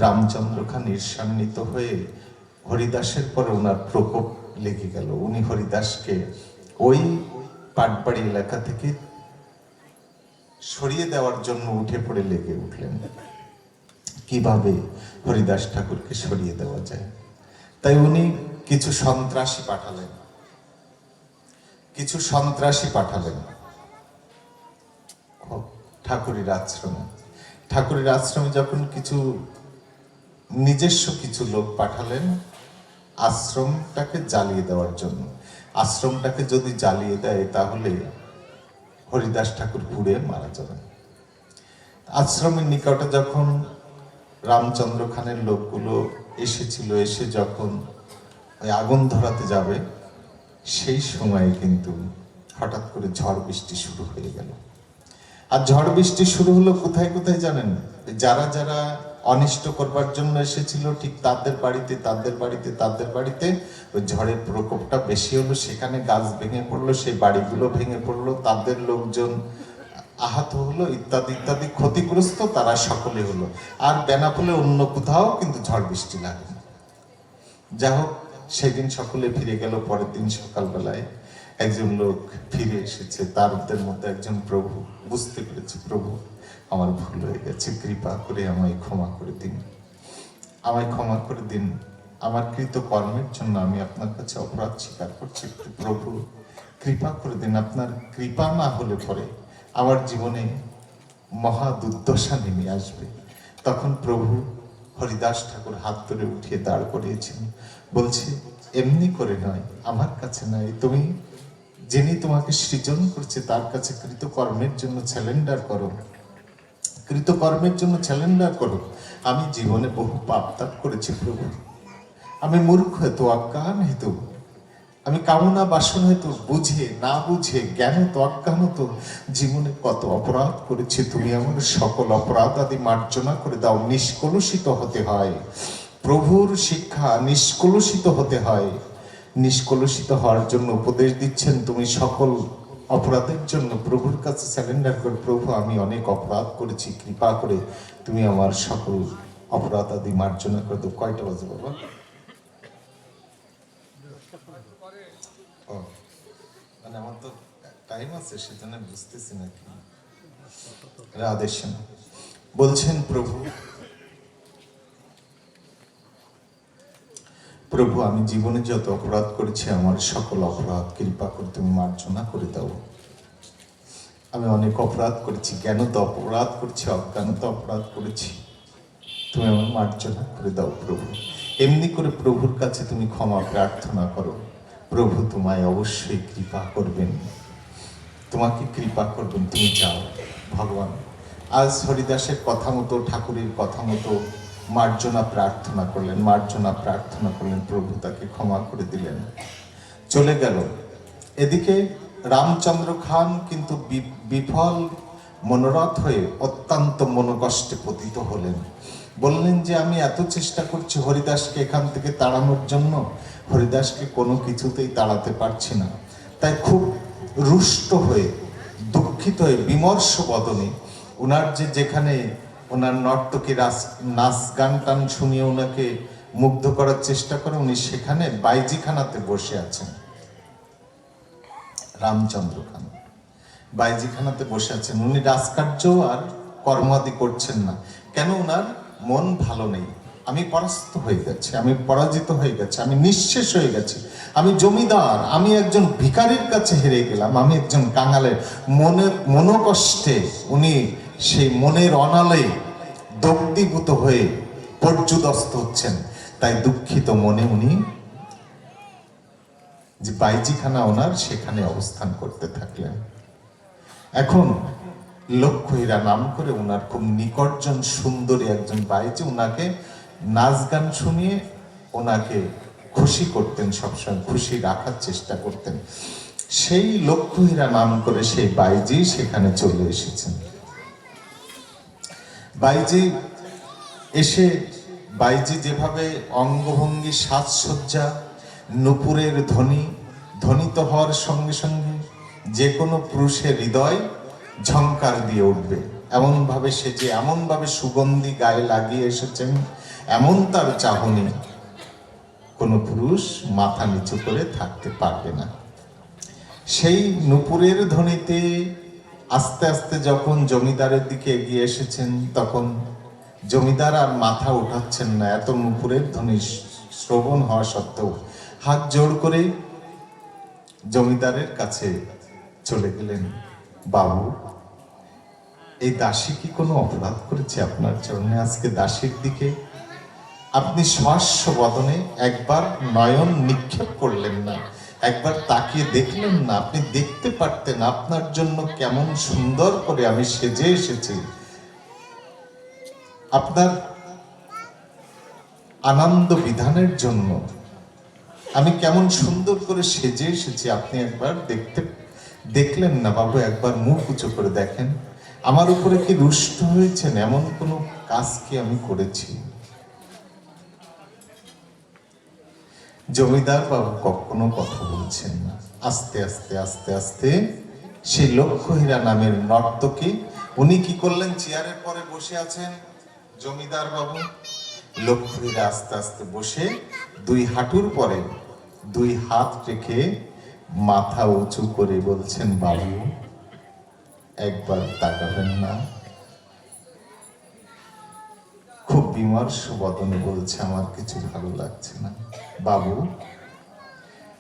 রামচন্দ্র খান ঈর্ষান্বিত হয়ে হরিদাসের পরে ওনার প্রকোপ লেগে গেল। উনি হরিদাসকে ওই পাটবাড়ি এলাকা থেকে সরিয়ে দেওয়ার জন্য উঠে পড়ে লেগে উঠলেন, কিভাবে হরিদাস ঠাকুরকে সরিয়ে দেওয়া যায়। তাই উনি কিছু সন্ত্রাসী পাঠালেন ঠাকুরের আশ্রমে যখন কিছু নিজস্ব কিছু লোক পাঠালেন আশ্রমটাকে জ্বালিয়ে দেওয়ার জন্য। আশ্রমটাকে যদি জ্বালিয়ে দেয় তাহলে হরিদাস ঠাকুর পুড়ে মারা যাবেন। আশ্রমের নিকটে যখন রামচন্দ্র খানের লোকগুলো এসেছিল, এসে যখন ওই আগুন ধরাতে যাবে, সেই সময়ে কিন্তু হঠাৎ করে ঝড় বৃষ্টি শুরু হয়ে গেল। আর ঝড় বৃষ্টি শুরু হলো কোথায় কোথায় জানেন? যারা অনিষ্ট করবার জন্য এসেছিল, ঠিক তাদের বাড়িতে ওই ঝড়ের প্রকোপটা বেশি হলো, সেখানে গাছ ভেঙে পড়লো, সেই বাড়িগুলো ভেঙে পড়লো, তাদের লোকজন আহত হলো, ইত্যাদি ইত্যাদি ক্ষতিগ্রস্ত তারা সকলে হলো। আর বেনাপোলে অন্য কোথাও কিন্তু ঝড় বৃষ্টি লাগে। যা হোক, সেদিন সকলে ফিরে গেল। পরের দিন সকালবেলায় একজন লোক ফিরে এসেছে, তাদের মধ্যে একজন প্রভু বুঝতে পেরেছে, প্রভু আমার ভুল হয়ে গেছে, কৃপা করে আমায় ক্ষমা করে দিন, আমার কৃত কর্মের জন্য আমি আপনার কাছে অপরাধ স্বীকার করছি, প্রভু কৃপা করে দিন। আপনার কৃপা না হলে পরে আমার জীবনে মহা দুর্দশা নেমে আসবে। তখন প্রভু হরিদাস ঠাকুর হাত ধরে উঠিয়ে দাঁড় করিয়েছেন, বলছে এমনি করে নয়, আমার কাছে নয়, তুমি যিনি তোমাকে সৃজন করছে তার কাছে কৃতকর্মের জন্য স্যালেন্ডার করো। আমি জীবনে বহু পাপ তাপ করেছি প্রভু, আমি মূর্খ হেতু, অজ্ঞান হেতু, আমি কামনা বাসন হেতু, বুঝে না বুঝে, জ্ঞানত অজ্ঞানত জীবনে কত অপরাধ করেছি। তুমি আমার সকল অপরাধ আদি মার্জনা করে দাও। নিষ্কলুষিত হতে হয়, প্রভুর শিক্ষা নিষ্কলুষিত হতে হয়। নিষ্কলুষিত হওয়ার জন্য উপদেশ দিচ্ছেন, তুমি সকল অপরাধের জন্য প্রভুর কাছে স্যালেন্ডার করে, প্রভু আমি অনেক অপরাধ করেছি, কৃপা করে তুমি আমার সকল অপরাধ আদি মার্জনা করে দাও। কয়টা বাজে বাবা? মানে আমার তো টাইম আছে, সেজন্য বুঝতেছি না কি। রাধে শ্যাম। বলছেন প্রভু, প্রভু আমি জীবনে যত অপরাধ করেছি আমার সকল অপরাধ কৃপা করে তুমি মার্জনা করে দাও। আমি অনেক অপরাধ করেছি, জ্ঞানত অপরাধ করছি, অজ্ঞানত অপরাধ করেছি, তুমি আমার মার্জনা করে দাও প্রভু। এমনি করে প্রভুর কাছে তুমি ক্ষমা প্রার্থনা করো, প্রভু তোমায় অবশ্যই কৃপা করবেন, তোমাকে কৃপা করবেন। তুমি যাও ভগবান। আজ হরিদাসের কথা মতো, ঠাকুরের কথা মতো মার্জনা প্রার্থনা করলেন, মার্জনা প্রার্থনা করলেন, প্রভু তাকে ক্ষমা করে দিলেন, চলে গেল। এদিকে রামচন্দ্র খান কিন্তু বিফল মনোরথ হয়ে অত্যন্ত মনোকষ্টে পতিত হলেন। বললেন যে আমি এত চেষ্টা করছি হরিদাসকে এখান থেকে তাড়ানোর জন্য, হরিদাসকে কোনো কিছুতেই তাড়াতে পারছি না। তাই খুব রুষ্ট হয়ে, দুঃখিত হয়ে, বিমর্ষ বদনে ওনার যেখানে ওনার নর্তকী নাচ গান টান শুনিয়ে ওনাকে মুগ্ধ করার চেষ্টা করে, উনি সেখানে বাইজিখানাতে বসে আছেন। রামচন্দ্র খান বাইজিখানাতে বসে আছেন। উনি রাজকার্য আর কর্মাদি করছেন না। কেন? ওনার মন ভালো নেই। আমি পরাস্ত হয়ে গেছি, আমি পরাজিত হয়ে গেছি, আমি নিঃশেষ হয়ে গেছি, আমি জমিদার, আমি একজন ভিখারির কাছে হেরে গেলাম, আমি একজন কাঙালের মনোকষ্টে উনি সেই মনের অনালে দগ্ধীভূত হয়ে পর্যুদস্ত হচ্ছেন। তাই দুঃখিত মনে উনি যে বাইজিখানা ওনার, সেখানে অবস্থান করতে থাকলেন। এখন লক্ষ্মীরা নাম করে ওনার খুব নিকটজন সুন্দরী একজন বাইজি ওনাকে নাচ গান শুনিয়ে ওনাকে খুশি করতেন, সবসময় খুশি রাখার চেষ্টা করতেন। সেই লক্ষ্মীরা নাম করে সেই বাইজি সেখানে চলে এসেছেন। বাইজি এসে, বাইজি যেভাবে অঙ্গভঙ্গি, সাজসজ্জা, নূপুরের ধ্বনিত হওয়ার সঙ্গে সঙ্গে যে কোনো পুরুষের হৃদয় ঝংকার দিয়ে উঠবে, এমনভাবে সেজে, এমনভাবে সুগন্ধি গায়ে লাগিয়ে এসেছেন, এমন তার চাহনি, কোনো পুরুষ মাথা নিচু করে থাকতে পারবে না। সেই নূপুরের ধ্বনিতে আস্তে আস্তে যখন জমিদারের দিকে এগিয়ে এসেছেন, তখন জমিদার আর মাথা উঠাচ্ছেন না। এত নূপুরের ধ্বনি শ্রবণ হওয়া সত্ত্বেও হাত জোড় করে জমিদারের কাছে চলে গেলেন। বাবু, এই দাসী কি কোনো অপরাধ করেছে আপনার চরণে? আজকে দাসীর দিকে আপনি সহাস্য বদনে একবার নয়ন নিক্ষেপ করলেন না, একবার তাকিয়ে দেখলেন না। আপনি দেখতে পারতেন আপনার জন্য কেমন সুন্দর করে আমি সেজে এসেছি, আপনার আনন্দ বিধানের জন্য আমি কেমন সুন্দর করে সেজে এসেছি, আপনি একবার দেখলেন না বাবু? একবার মুখ উঁচু করে দেখেন, আমার উপরে কি রুষ্ট হয়েছেন? এমন কোনো কাজ কি আমি করেছি? জমিদার বাবু কখনো কথা বলছেন না। আস্তে আস্তে আস্তে আস্তে সেই লক্ষ্মীরা নামের নর্তকী, উনি কি করলেন? চেয়ারের পরে বসে আছেন জমিদার বাবু। লক্ষ্মীরা আস্তে আস্তে বসে দুই হাঁটুর পরে দুই হাত রেখে মাথা উঁচু করে বলছেন, বাবু একবার তাকাবেন না? খুব বিমর্ষ বদনে বলছে, আমার কিছু ভালো লাগছে না। বাবু,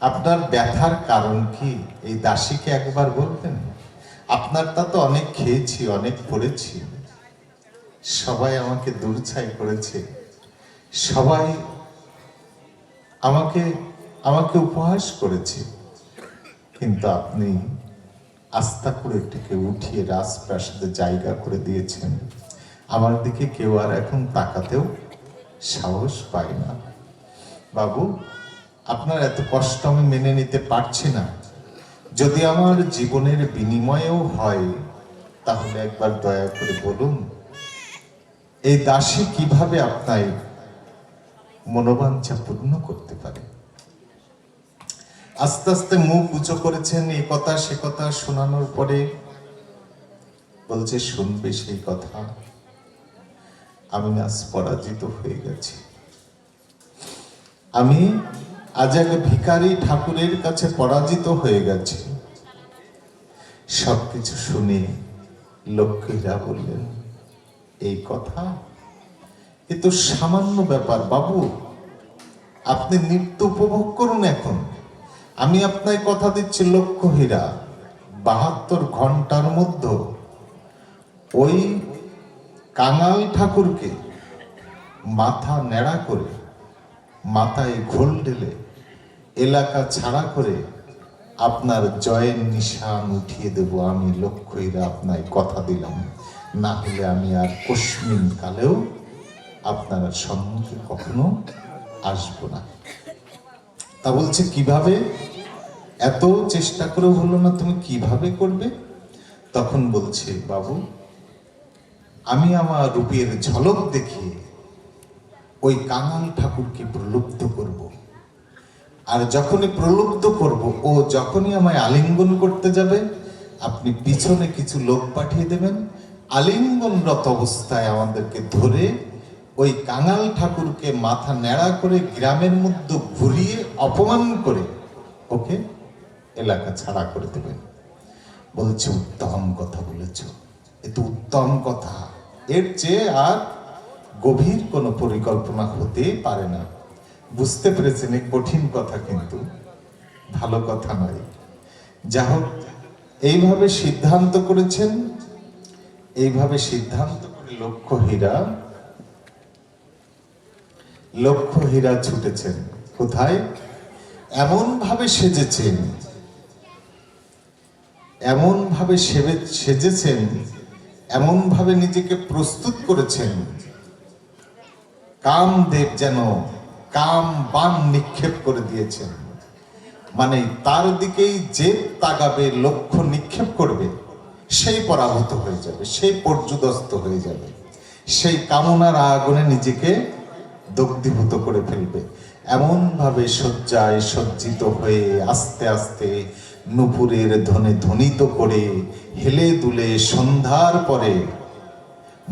আপনার ব্যথার কারণ কি? এই দাসীকে একবার বলবেন? আপনার তা তো অনেক খেয়েছি, অনেক পড়েছি, সবাই আমাকে দূরছাই করেছে, সবাই আমাকে উপহাস করেছে, কিন্তু আপনি আস্থা করে এটিকে উঠিয়ে রাজপ্রাসাদে জায়গা করে দিয়েছেন। আমার দিকে কেউ আর এখন তাকাতেও সাহস পায় না। বাবু, আপনার এত কষ্ট আমি মেনে নিতে পারছি না। যদি আমার জীবনের বিনিময়েও হয়, তাহলে একবার দয়া করে বলুন, এই দাসী কিভাবে আপনার মনোবাঞ্ছা পূর্ণ করতে পারে? আস্তে আস্তে মুখ উঁচু করেছেন। এই কথা সে কথা শোনানোর পরে বলছে, শুনবে সেই কথা? আমি আজ পরাজিত হয়ে গেছি। আমি আজ এক ভিখারি ঠাকুরের কাছে পরাজিত হয়ে গেছি। সবকিছু শুনে লক্ষ্মীরা বললেন, এই কথা, এ তো সামান্য ব্যাপার বাবু, আপনি নৃত্য উপভোগ করুন। এখন আমি আপনাকে কথা দিচ্ছি, লক্ষ্য হীরা 72 ঘন্টার মধ্যে ওই কাঙাল ঠাকুরকে মাথা নেড়া করে, মাথায় ঘোল ঢেলে, এলাকা ছাড়া করে আপনার জয়ের নিশান উঠিয়ে দেব। আমি লক্ষ্য হীরা আপনায় কথা দিলাম, না হলে আমি আর কস্মিন কালেও আপনার সম্মুখে কখনো আসব না। তা বলছে, কিভাবে? এত চেষ্টা করে হলো না, তুমি কিভাবে করবে? তখন বলছে, বাবু, আমি আমার রূপের ঝলক দেখিয়ে ওই কাঙাল ঠাকুরকে প্রলুব্ধ করব। আর যখনই প্রলুব্ধ করব, ও যখনই আমায় আলিঙ্গন করতে যাবে, আপনি পিছনে কিছু লোক পাঠিয়ে দেবেন, আলিঙ্গনরত অবস্থায় আমাদেরকে ধরে ওই কাঙাল ঠাকুরকে মাথা নেড়া করে গ্রামের মধ্যে ঘুরিয়ে অপমান করে ওকে এলাকা ছাড়া করে দেবেন। বলছে, উত্তম কথা বলেছ, এ তো উত্তম কথা, এর চেয়ে আর গভীর কোনো পরিকল্পনা হতে পারে না। বুঝতে পেরেছেন এই কঠিন কথা, কিন্তু ভালো কথা নয়। যা হোক, এইভাবে সিদ্ধান্ত করেছেন। এইভাবে সিদ্ধান্ত করে লক্ষ্য হীরা ছুটেছেন কোথায়? এমন ভাবে সেজেছেন, এমন ভাবে সেজেছেন, এমন ভাবে নিজেকে প্রস্তুত করেছেন, কামদেব যেন কাম বান নিক্ষেপ করে দিয়েছেন। মানে তার দিকেই যে তাকাবে, লক্ষ্য নিক্ষেপ করবে, সেই পরাভূত হয়ে যাবে, সেই পর্যুদস্ত হয়ে যাবে, সেই কামনার আগুনে নিজেকে দগ্ধীভূত করে ফেলবে। এমন ভাবে শয্যায় সজ্জিত হয়ে আস্তে আস্তে নুপুরের ধ্বনি ধ্বনিত করে হেলে দুলে সন্ধ্যার পরে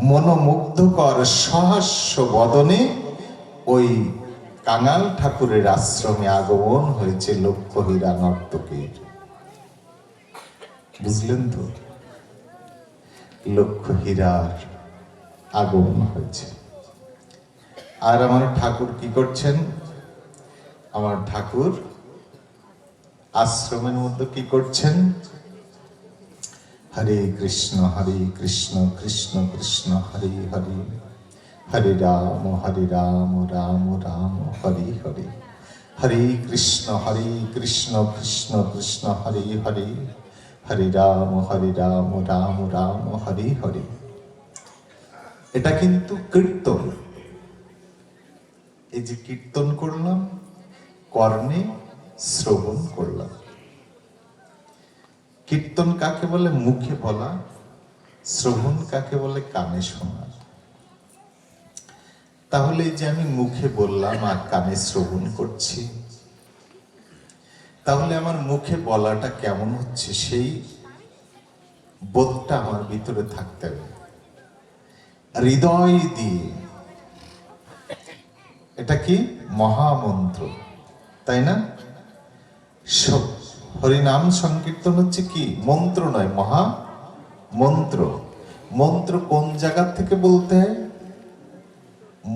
মনোমুগ্ধকর সহাস্য বদনে ওই কাঙাল ঠাকুরের আশ্রমে আগমন হয়েছে লক্ষ্য হীরা নর্তকীর। বুঝলেন তো? লক্ষ্য হীরার আগমন হয়েছে। আর আমার ঠাকুর কি করছেন? আমার ঠাকুর আশ্রমের মধ্যে কি করছেন? হরে কৃষ্ণ কৃষ্ণ কৃষ্ণ হরে হরে, হরে রাম রাম রাম হরে হরে, হরে কৃষ্ণ কৃষ্ণ কৃষ্ণ হরে হরে, হরে রাম রাম রাম হরে হরে। এটা কিন্তু কীর্তন। এই যে কীর্তন করলাম, কর্ণে শ্রবণ করলাম। কীর্তন কাকে বলে? মুখে বলা। শ্রবণ কাকে বলে? কানে শোনা। তাহলে যে আমি মুখে বললাম আর কানে শ্রবণ করছি, তাহলে আমার মুখে বলাটা কেমন হচ্ছে সেই বোধটা আমার ভিতরে থাকতে হবে, হৃদয় দিয়ে। এটা কি? মহামন্ত্র, তাই না? হরিনাম সংকীর্তন হচ্ছে কি? মন্ত্র নয়, মহা মন্ত্র। মন্ত্র কোন জায়গা থেকে বলতে হয়?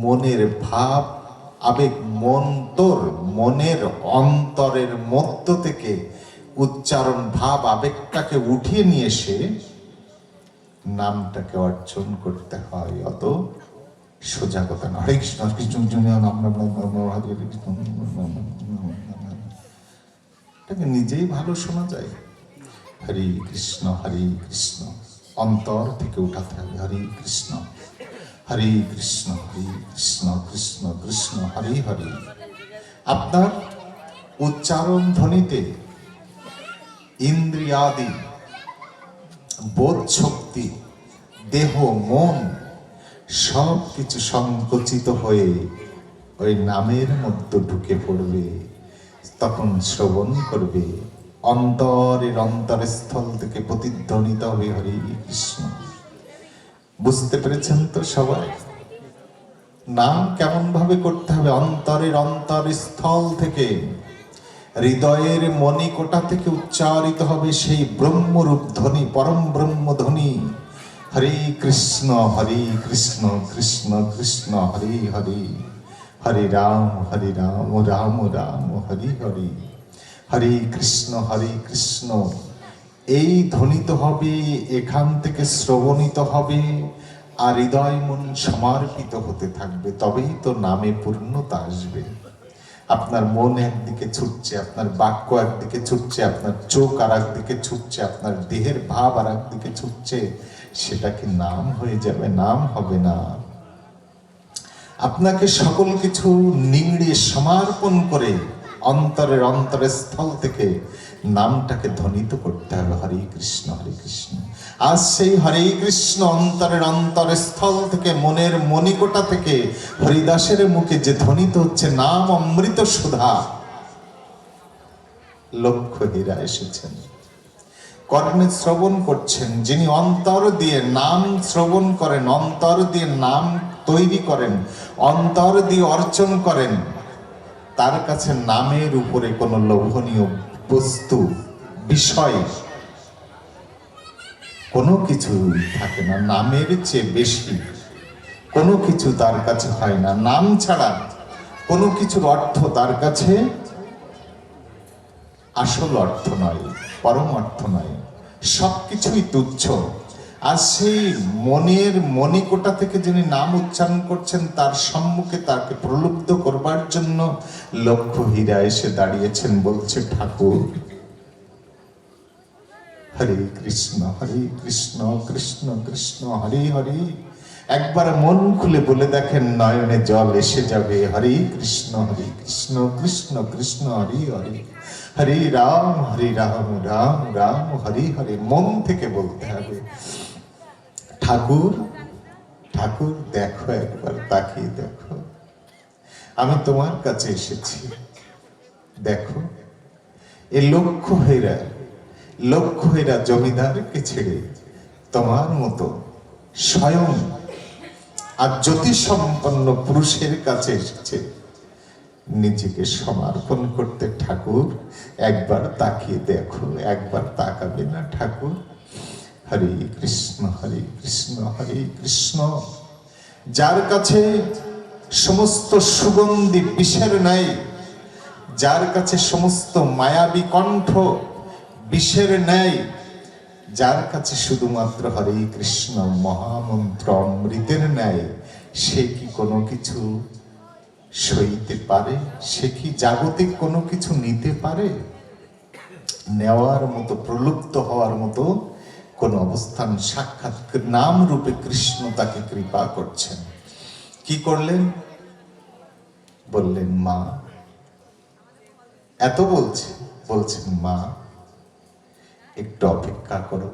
মনের ভাব, আবেগ, মনের অন্তরের মধ্য থেকে উচ্চারণ, ভাব, আবেগটাকে উঠিয়ে নিয়ে এসে নামটাকে অর্জন করতে হয়। অত সোজা কথা না। হরে কৃষ্ণ কৃষ্ণ এটাকে নিজেই ভালো শোনা যায়। হরে কৃষ্ণ অন্তর থেকে উঠাতে হবে। হরে কৃষ্ণ কৃষ্ণ কৃষ্ণ কৃষ্ণ হরে হরে। আপনার উচ্চারণ ধ্বনিতে ইন্দ্রিয়াদি, বোধ শক্তি, দেহ, মন সব কিছু সংকুচিত হয়ে ওই নামের মধ্যে ঢুকে পড়বে। তখন শ্রবণ করবে, অন্তরস্থল থেকে প্রতিধ্বনিত হবে হরে কৃষ্ণ। বুঝতে পেরেছেন তো সবাই? নাম কেমন ভাবে করতে হবে? অন্তরস্থল থেকে হৃদয়ের মণিকোটা থেকে উচ্চারিত হবে সেই ব্রহ্মরূপ ধ্বনি, পরম ব্রহ্ম ধ্বনি। হরে কৃষ্ণ কৃষ্ণ কৃষ্ণ হরে হরে, হরে রাম রাম রাম হরে হরে, হরে কৃষ্ণ কৃষ্ণ। এই ধ্বনিত হবে, এখান থেকে শ্রবণিত হবে, আর হৃদয় মন সমর্পিত হতে থাকবে, তবেই তো নামে পূর্ণতা আসবে। আপনার মন একদিকে ছুটছে, আপনার বাক্য একদিকে ছুটছে, আপনার চোখ আর একদিকে ছুটছে, আপনার দেহের ভাব আর একদিকে ছুটছে, সেটা কি নাম হয়ে যাবে? নাম হবে না। আপনাকে সকল কিছু নিংড়ে সমর্পণ করে অন্তরের স্থল থেকে নামটাকে ধ্বনিত করতে হবে, হরে কৃষ্ণ কৃষ্ণ। আজ সেই হরে কৃষ্ণ অন্তরের স্থল থেকে, মনের মণিকোটা থেকে হরিদাসের মুখে যে ধ্বনিত হচ্ছে নাম অমৃত সুধা। লক্ষ হীরা এসেছেন, কর্ণে শ্রবণ করছেন। যিনি অন্তর দিয়ে নাম শ্রবণ করেন, অন্তর দিয়ে নাম তৈরি করেন, অন্তর দিয়ে অর্জন করেন, তার কাছে নামের উপরে কোনো লোভনীয় বস্তু, বিষয় কোনো কিছু থাকে না। নামের চেয়ে বেশি কোনো কিছু তার কাছে হয় না। নাম ছাড়া কোনো কিছুর অর্থ তার কাছে আসল অর্থ নয়, পরম অর্থ নয়, সবকিছুই তুচ্ছ। আর সেই মনের মণিকোটা থেকে যিনি নাম উচ্চারণ করছেন, তার সম্মুখে তাকে প্রলুব্ধ করবার জন্য লক্ষ হীরা এসে দাঁড়িয়েছেন। বলছে, ঠাকুর হরে কৃষ্ণ কৃষ্ণ কৃষ্ণ হরে হরে। একবার মন খুলে বলে দেখেন, নয়নে জল এসে যাবে। হরে কৃষ্ণ কৃষ্ণ কৃষ্ণ হরে হরে, হরে রাম রাম রাম হরে হরে। মন থেকে বলতে হবে। ঠাকুর ঠাকুর দেখো, একবার তাকিয়ে দেখো, আমি তোমার কাছে এসেছি। দেখো, এ লক্ষ হীরা জমিদারকে ছেড়ে তোমার মতো স্বয়ং আর জ্যোতি সম্পন্ন পুরুষের কাছে এসেছে নিজেকে সমর্পণ করতে। ঠাকুর একবার তাকিয়ে দেখো, একবার তাকাবে না ঠাকুর? হরে কৃষ্ণ হরে কৃষ্ণ। যার কাছে সমস্ত সুগন্ধি বিষের ন্যায়, যার কাছে সমস্ত মায়াবী কণ্ঠ বিষের ন্যায়, যার কাছে শুধুমাত্র হরে কৃষ্ণ মহামন্ত্র অমৃতের ন্যায়, সে কি কোনো কিছু সইতে পারে? সে কি জাগতিক কোনো কিছু নিতে পারে? নেওয়ার মতো, প্রলুব্ধ হওয়ার মতো কোন অবস্থান, সাক্ষাৎ নাম রূপে কৃষ্ণ তাকে কৃপা করছেন। কি করলেন? বললেন, মা। এত বলছেন, মা একটু অপেক্ষা করো,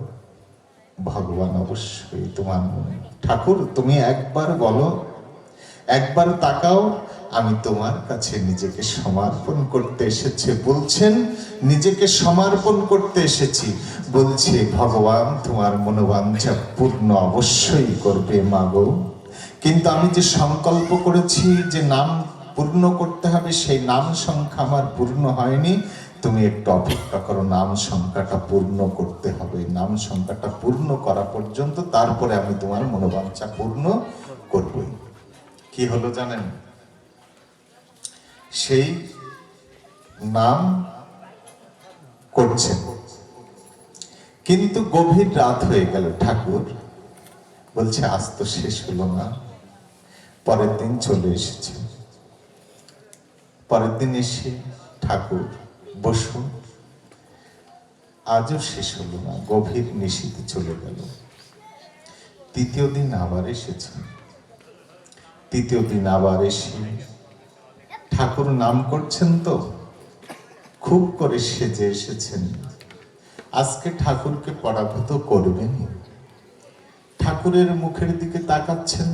ভগবান অবশ্যই তোমার মনে। ঠাকুর তুমি একবার বলো, একবার তাকাও, আমি তোমার কাছে নিজেকে সমর্পণ করতে এসেছি। বলছেন, নিজেকে সমর্পণ করতে এসেছি। বলছে, ভগবান তোমার মনোবাঞ্ছা পূর্ণ অবশ্যই করবে মাগো, কিন্তু আমি যে সংকল্প করেছি যে নাম পূর্ণ করতে হবে, সেই নাম সংখ্যা আমার পূর্ণ হয়নি। তুমি একটু অপেক্ষা করো, নাম সংখ্যাটা পূর্ণ করতে হবে। নাম সংখ্যাটা পূর্ণ করা পর্যন্ত তারপরে আমি তোমার মনোবাঞ্ছা পূর্ণ করবই। কি হলো জানেন? সেই নাম করছেন, কিন্তু গভীর রাত হয়ে গেল। ঠাকুর বলছে, আজ তো শেষ হলো না। পরের দিন চলে এসেছে। পরের দিন এসে, ঠাকুর বসুন, আজও শেষ হলো না। গভীর নিশীথে চলে গেল। তৃতীয় দিন আবার এসেছেন। তৃতীয় দিন আবার এসে ঠাকুর নাম করছেন, তো খুব করে সেজে এসেছেন। আজকে ঠাকুরকে পরাভূত করবেন। ঠাকুরের মুখের দিকে তাকাচ্ছেন।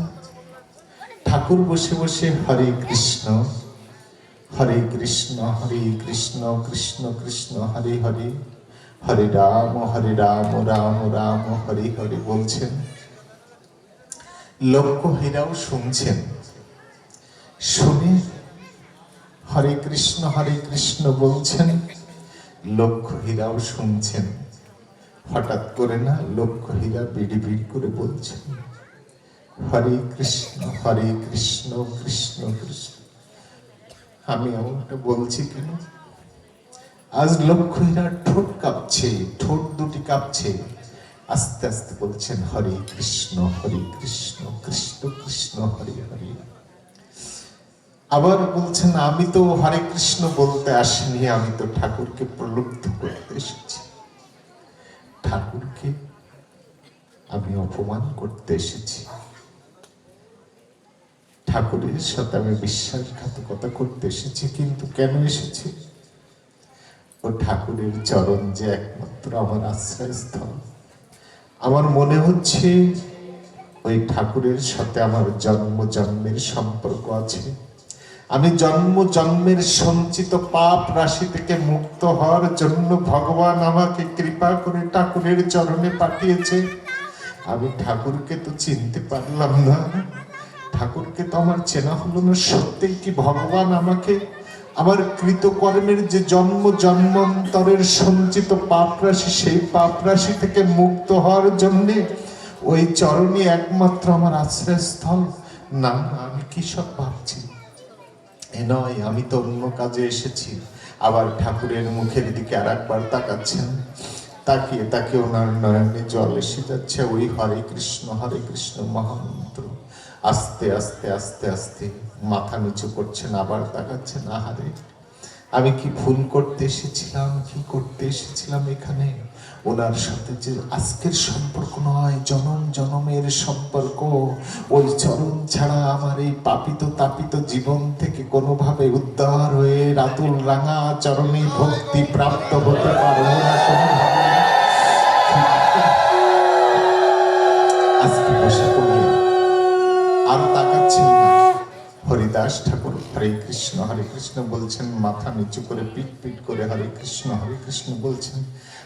ঠাকুর বসে বসে হরে কৃষ্ণ কৃষ্ণ কৃষ্ণ কৃষ্ণ হরে হরে, হরে রাম রাম রাম হরে হরে বলছেন। লক্ষ হীরাও শুনছেন। শুনে হরে কৃষ্ণ বলছেন, লক্ষ হীরাও শুনছেন। হঠাৎ করে না, লক্ষ হীরা বিড়ি বিড়ি করে বলছেন হরে কৃষ্ণ কৃষ্ণ কৃষ্ণ। আমি এমনটা বলছি কেন? আজ লক্ষ হীরার ঠোঁট কাঁপছে, ঠোঁট দুটি কাঁপছে, আস্তে আস্তে বলছেন হরে কৃষ্ণ কৃষ্ণ কৃষ্ণ হরে হরে। আবার বলছেন, আমি তো হরে কৃষ্ণ বলতে আসিনি, আমি তো ঠাকুরকে প্রলুব্ধ করতে এসেছি, ঠাকুরকে আমি অপমান করতে এসেছি, ঠাকুরের সাথে আমি বিশ্বাসঘাতকতা করতে এসেছি। কিন্তু কেন এসেছি? ও ঠাকুরের চরণ যে একমাত্র আমার আশ্রয়স্থল। আমার মনে হচ্ছে ওই ঠাকুরের সাথে আমার জন্ম জন্মের সম্পর্ক আছে। আমি জন্ম জন্মের সঞ্চিত পাপ রাশি থেকে মুক্ত হওয়ার জন্য ভগবান আমাকে কৃপা করে ঠাকুরের চরণে পাঠিয়েছে। আমি ঠাকুরকে তো চিনতে পারলাম না, ঠাকুরকে তো আমার চেনা হলো না। সত্যিই কি ভগবান আমাকে আমার কৃতকর্মের যে জন্ম জন্মান্তরের সঞ্চিত পাপ রাশি, সেই পাপ রাশি থেকে মুক্ত হওয়ার জন্যে ওই চরণই একমাত্র আমার আশ্রয়স্থল? না, আমি কি সব ভাবছি? এ নয়, আমি তো অন্য কাজে এসেছি। আবার ঠাকুরের মুখের দিকে আর একবার তাকাচ্ছেন, তাকিয়ে তাকিয়ে ওনার নয়নে জল এসে যাচ্ছে। ওই হরে কৃষ্ণ মহামন্ত্র। আস্তে আস্তে আস্তে আস্তে মাথা নিচু করছেন, আবার তাকাচ্ছেন। আহারে, আমি কি ভুল করতে এসেছিলাম, কি করতে এসেছিলাম এখানে? ওনার সাথে যে আজকের সম্পর্ক নয়, জনম জনমের সম্পর্ক। ওই চরণ ছাড়া আমার এই পাপিত তাপিত জীবন থেকে কোনোভাবে উদ্ধার হয়ে রাতুল রাঙা চরণে ভক্তি প্রাপ্ত হতে পারবো না কোনোভাবে। আজকে বসে পড়ে আর তাকাচ্ছেন না। হরিদাস ঠাকুর হরে কৃষ্ণ বলছেন, মাথা নিচু করে পিট পিট করে হরে কৃষ্ণ বলছেন।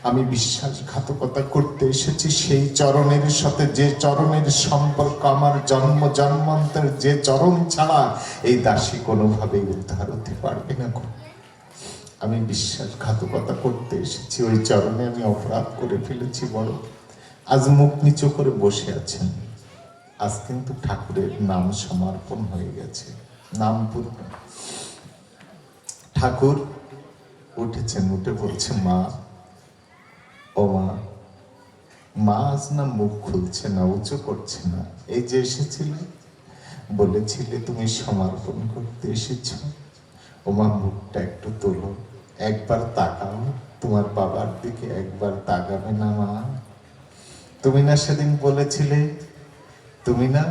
আমি বিশ্বাসঘাতকতা করতে এসেছি সেই চরণের সাথে, যে চরণের সম্পর্ক আমার জন্ম জন্মান্তর, যে চরণ ছাড়া এই দাসী কোনোভাবেই উদ্ধার হতে পারবে না। আমি বিশ্বাসঘাতকতা করতে এসেছি, ওই চরণে আমি অপরাধ করে ফেলেছি বড়। আজ মুখ নিচু করে বসে আছেন। আজ কিন্তু ঠাকুরের নাম সমর্পণ হয়ে গেছে, নাম পূর্ণ। ঠাকুর উঠেছেন, উঠে বলছে, মা, ও মা আজ না মুখ খুলছে না, উঁচু করছে না। এই যে এসেছিলে, বলেছিলে তুমি সমর্পণ করতে এসেছ, ও মা মুখটা একটু তোলো, একবার তাকাও, তোমার বাবার দিকে একবার তাকাবে না মা? তুমি না সেদিন বলেছিলে তুমি না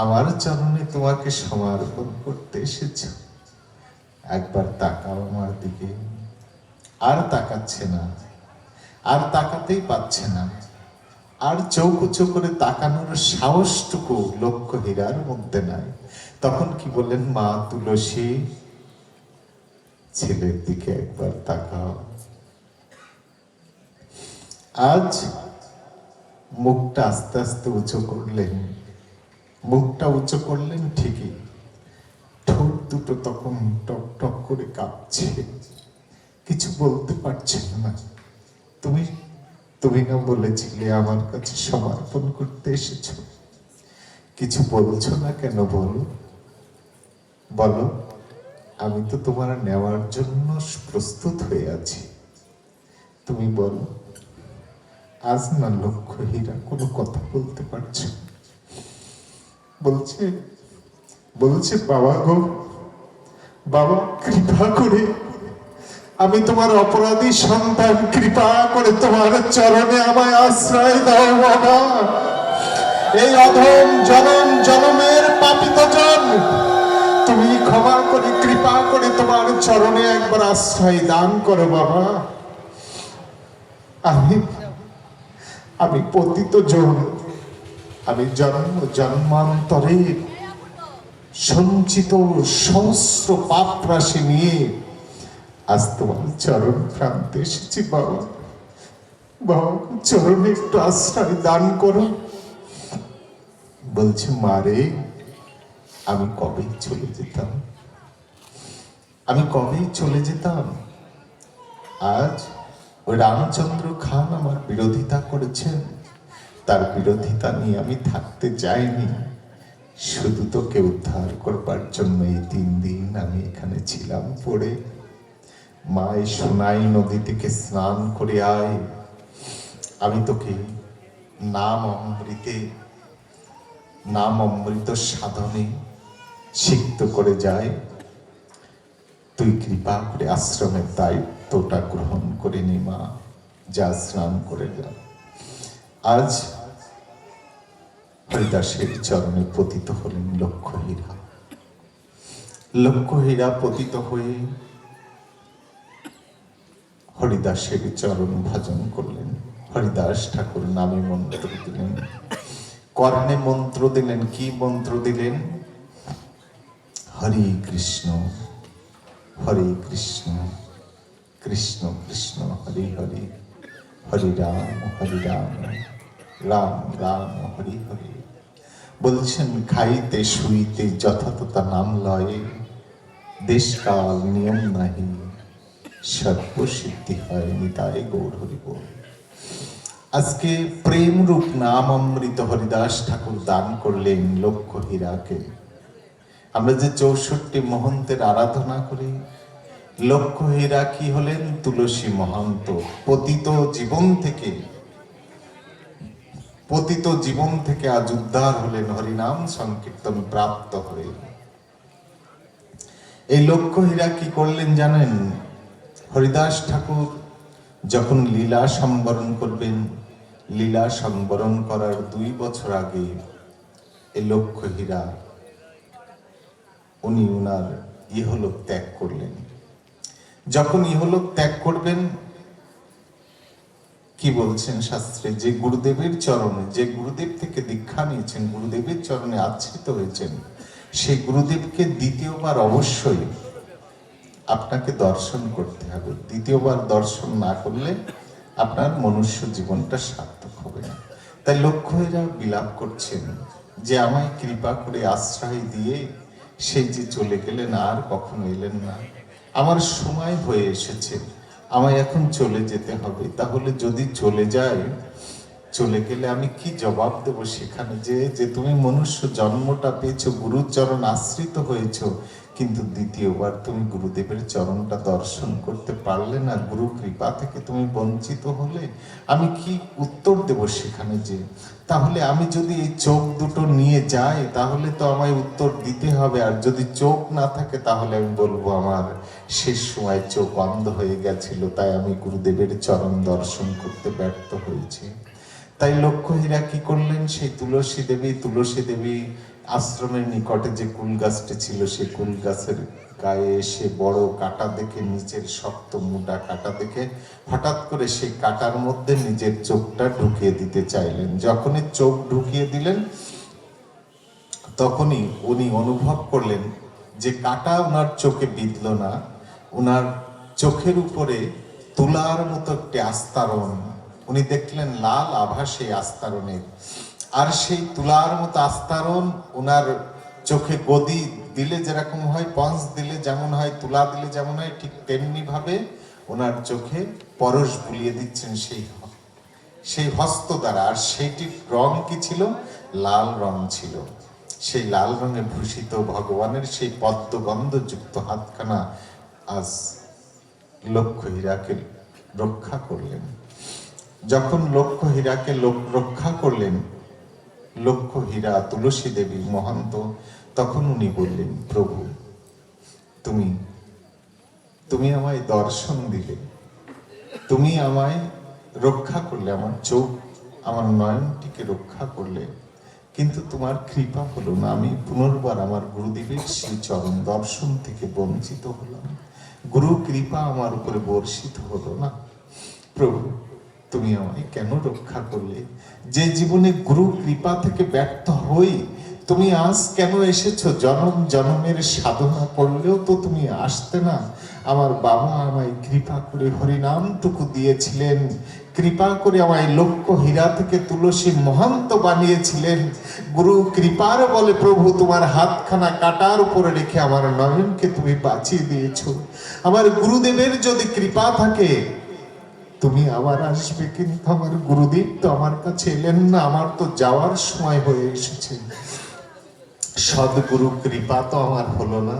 আমার চরণে তোমাকে সমর্পণ করতে এসেছ, একবার তাকাও আমার দিকে। আর তাকাচ্ছে না, আর তাকাতেই পাচ্ছে না, আর চোখ উঁচু করে তাকানোর সাহসটুকু লক্ষ হীরার মধ্যে নাই। তখন কি বললেন, মা তুলসী, ছেলের দিকে একবার তাকাও। আজ মুখটা আস্তে আস্তে উঁচু করলেন, মুখটা উঁচু করলেন ঠিকই, ঠোঁট দুটো তখন টক টক করে কাঁপছে, কিছু বলতে পারছেন না। তুমি না বলেছিলে আমার কাছে সমর্পণ করতে এসেছ, কিছু বলছো না কেন? বলো, আমি তো তোমার নেওয়ার জন্য প্রস্তুত হয়ে আছি, তুমি বলো। আজ না লক্ষ হীরা কোনো কথা বলতে পারছে, বলছে বাবা গো, বাবা কৃপা করে, আমি তোমার অপরাধী সন্তান, কৃপা করে তোমার চরণে আমায় আশ্রয় দাও বাবা। এই অধম জনম জনমের পাপিত জন, তুমি ক্ষমা করে কৃপা করে তোমার চরণে একবার আশ্রয় দান করো বাবা। আমি পতিত জন, আমি জন্ম জন্মান্তরে সঞ্চিত সহস্র পাপ রাশি নিয়ে আজ তোমার চরণ প্রান্তে এসেছি বাবা। বাবা চরণে একটু আশ্রয় দান করো। বলছে, মারে, আমি কবে চলে যেতাম, আমি কবেই চলে যেতাম। আজ ওই রামচন্দ্র খান আমার বিরোধিতা করেছেন, তার বিরোধিতা নিয়ে আমি থাকতে যাইনি, শুধু তোকে উদ্ধার করবার জন্য এই 3 দিন আমি এখানে ছিলাম পড়ে। মা, এই সোনাই নদী থেকে স্নান করে আয়, আমি তোকে নাম অমৃত সাধনে সিক্ত করে যাই। তুই কৃপা করে আশ্রমের দায়িত্বটা গ্রহণ করে নি মা, যা স্নান করে যা। আজ হরিদাসের চরণে পতিত হলেন লক্ষ্যহীরা। লক্ষ্যহীরা পতিত হয়ে হরিদাসের চরণ ভজন করলেন। হরিদাস ঠাকুর নামে মন্ত্র দিলেন, কর্ণে মন্ত্র দিলেন। কি মন্ত্র দিলেন? হরে কৃষ্ণ হরে কৃষ্ণ কৃষ্ণ কৃষ্ণ হরে হরে, হরে রাম রাম রাম হরে হরে। বলছেন, খাইতে শুইতে যথাতথা নাম লয়ে, দেশকাল নিয়ম নাহি, সর্বসিদ্ধি হয় নিতাই গৌর হরি বল। আজকে প্রেম রূপ নাম অমৃত হরিদাস ঠাকুর দান করলেন লক্ষ্যহীরাকে। আমরা যে 64 মহন্তের আরাধনা করি, লক্ষ্যহীরা কি হলেন? তুলসী মহন্ত। পতিত জীবন থেকে আজ উদ্ধার হলেন, হরিনাম সংকীর্তন প্রাপ্ত হয়ে। এই লক্ষ্যহীরা কি করলেন জানেন? হরিদাস ঠাকুর যখন লীলা সম্বরণ করবেন, লীলা সম্বরণ করার 2 বছর আগে এই লক্ষ্যহীরা উনি উনার ইহলোক ত্যাগ করলেন। যখন ইহলোক ত্যাগ করবেন, কি বলছেন শাস্ত্রে? যে গুরুদেবের চরণে, যে গুরুদেব থেকে দীক্ষা নিয়েছেন, গুরুদেবের চরণে আচ্ছ্রিত হয়েছেন, সেই গুরুদেবকে দ্বিতীয়বার অবশ্যই আপনাকে দর্শন করতে হবে। দ্বিতীয়বার দর্শন না করলে আপনার মনুষ্য জীবনটা সার্থক হবে না। তাই লক্ষ্যহীরা বিলাপ করছেন যে আমায় কৃপা করে আশ্রয় দিয়ে সেই যে চলে গেলেন, আর কখনো এলেন না। আমার সময় হয়ে এসেছে, আমায় এখন চলে যেতে হবে। তাহলে যদি চলে যায়, চলে গেলে আমি কি জবাব দেব সেখানে? যে তুমি মনুষ্য জন্মটা পেয়েছো, গুরুর চরণ আশ্রিত হয়েছো, কিন্তু দ্বিতীয়বার তুমি গুরুদেবের চরণটা দর্শন করতে পারলে না, গুরু কৃপা থেকে তুমি বঞ্চিত হলে, আমি কি উত্তর দেব সেখানে? যে তাহলে আমি যদি এই চোখ দুটো নিয়ে যাই, তাহলে তো আমায় উত্তর দিতে হবে। আর যদি চোখ না থাকে, তাহলে আমি বলবো আমার শেষ সময় চোখ অন্ধ হয়ে গেছিল, তাই আমি গুরুদেবের চরণ দর্শন করতে ব্যর্থ হয়েছি। তাই লক্ষ্যহীরা কি করলেন? সেই তুলসী দেবী আশ্রমের নিকটে যে কুল গাছটি ছিল, সেই কুল গাছের গায়ে এসে বড় কাঁটা দেখে, নিচের শক্ত মোটা কাঁটা দেখে হঠাৎ করে সেই কাঁটার মধ্যে নিজের চোখটা ঢুকিয়ে দিতে চাইলেন। যখনই চোখ ঢুকিয়ে দিলেন, তখনই উনি অনুভব করলেন যে কাঁটা ওনার চোখে বিঁধল না, ওনার চোখের উপরে তুলার মতো একটি আস্তরণ উনি দেখলেন, লাল আভা সেই আস্তরণের। আর সেই তুলার মতো আস্তরণ ওনার চোখে গদি দিলে যেরকম হয়, পঞ্চ দিলে যেমন হয়, তুলা দিলে যেমন হয়, ঠিক তেমনি ভাবে ওনার চোখে পরশ বুলিয়ে দিচ্ছেন সেই হস্ত দ্বারা। আর সেইটির রং কি ছিল? লাল রং ছিল। সেই লাল রঙে ভূষিত ভগবানের সেই পদ্মগন্ধ যুক্ত হাতখানা আজ লক্ষ্যহীরাকে রক্ষা করলেন। যখন লক্ষ্যহীরাকে রক্ষা করলেন লক্ষ্যহীরা তুলসী দেবী মহন্ত, তখন উনি বললেন, প্রভু তুমি আমায় দর্শন দিলে, তুমি আমায় রক্ষা করলে, আমার চোখ, আমার নয়নটিকে রক্ষা করলে, কিন্তু তোমার কৃপা হলো না। আমি পুনর্বার আমার গুরুদেবের সেই চরণ দর্শন থেকে বঞ্চিত হলাম, গুরু কৃপা আমার উপরে বর্ষিত হলো না। প্রভু, তুমি আমায় কেন রক্ষা করলে? যে জীবনে গুরু কৃপা থেকে ব্যর্থ হই, তুমি আজ কেন এসেছো? জনম জনমের সাধনা করলেও তো তুমি আসতে না। আমার বাবা আমায় কৃপা করে হরিনামটুকু দিয়েছিলেন, কৃপা করে আমায় লক্ষ হীরা থেকে তুলসী মহান্ত বানিয়েছিলেন। গুরু কৃপার বলে প্রভু তোমার হাতখানা কাটার উপরে রেখে আমার নয়নকে তুমি বাঁচিয়ে দিয়েছো। আমার গুরুদেবের যদি কৃপা থাকে তুমি আবার আসবে, কিন্তু আমার গুরুদেব তো আমার কাছে এলেন না, আমার তো যাওয়ার সময় হয়ে এসেছে। সদ্গুরু কৃপা তো আমার হলো না,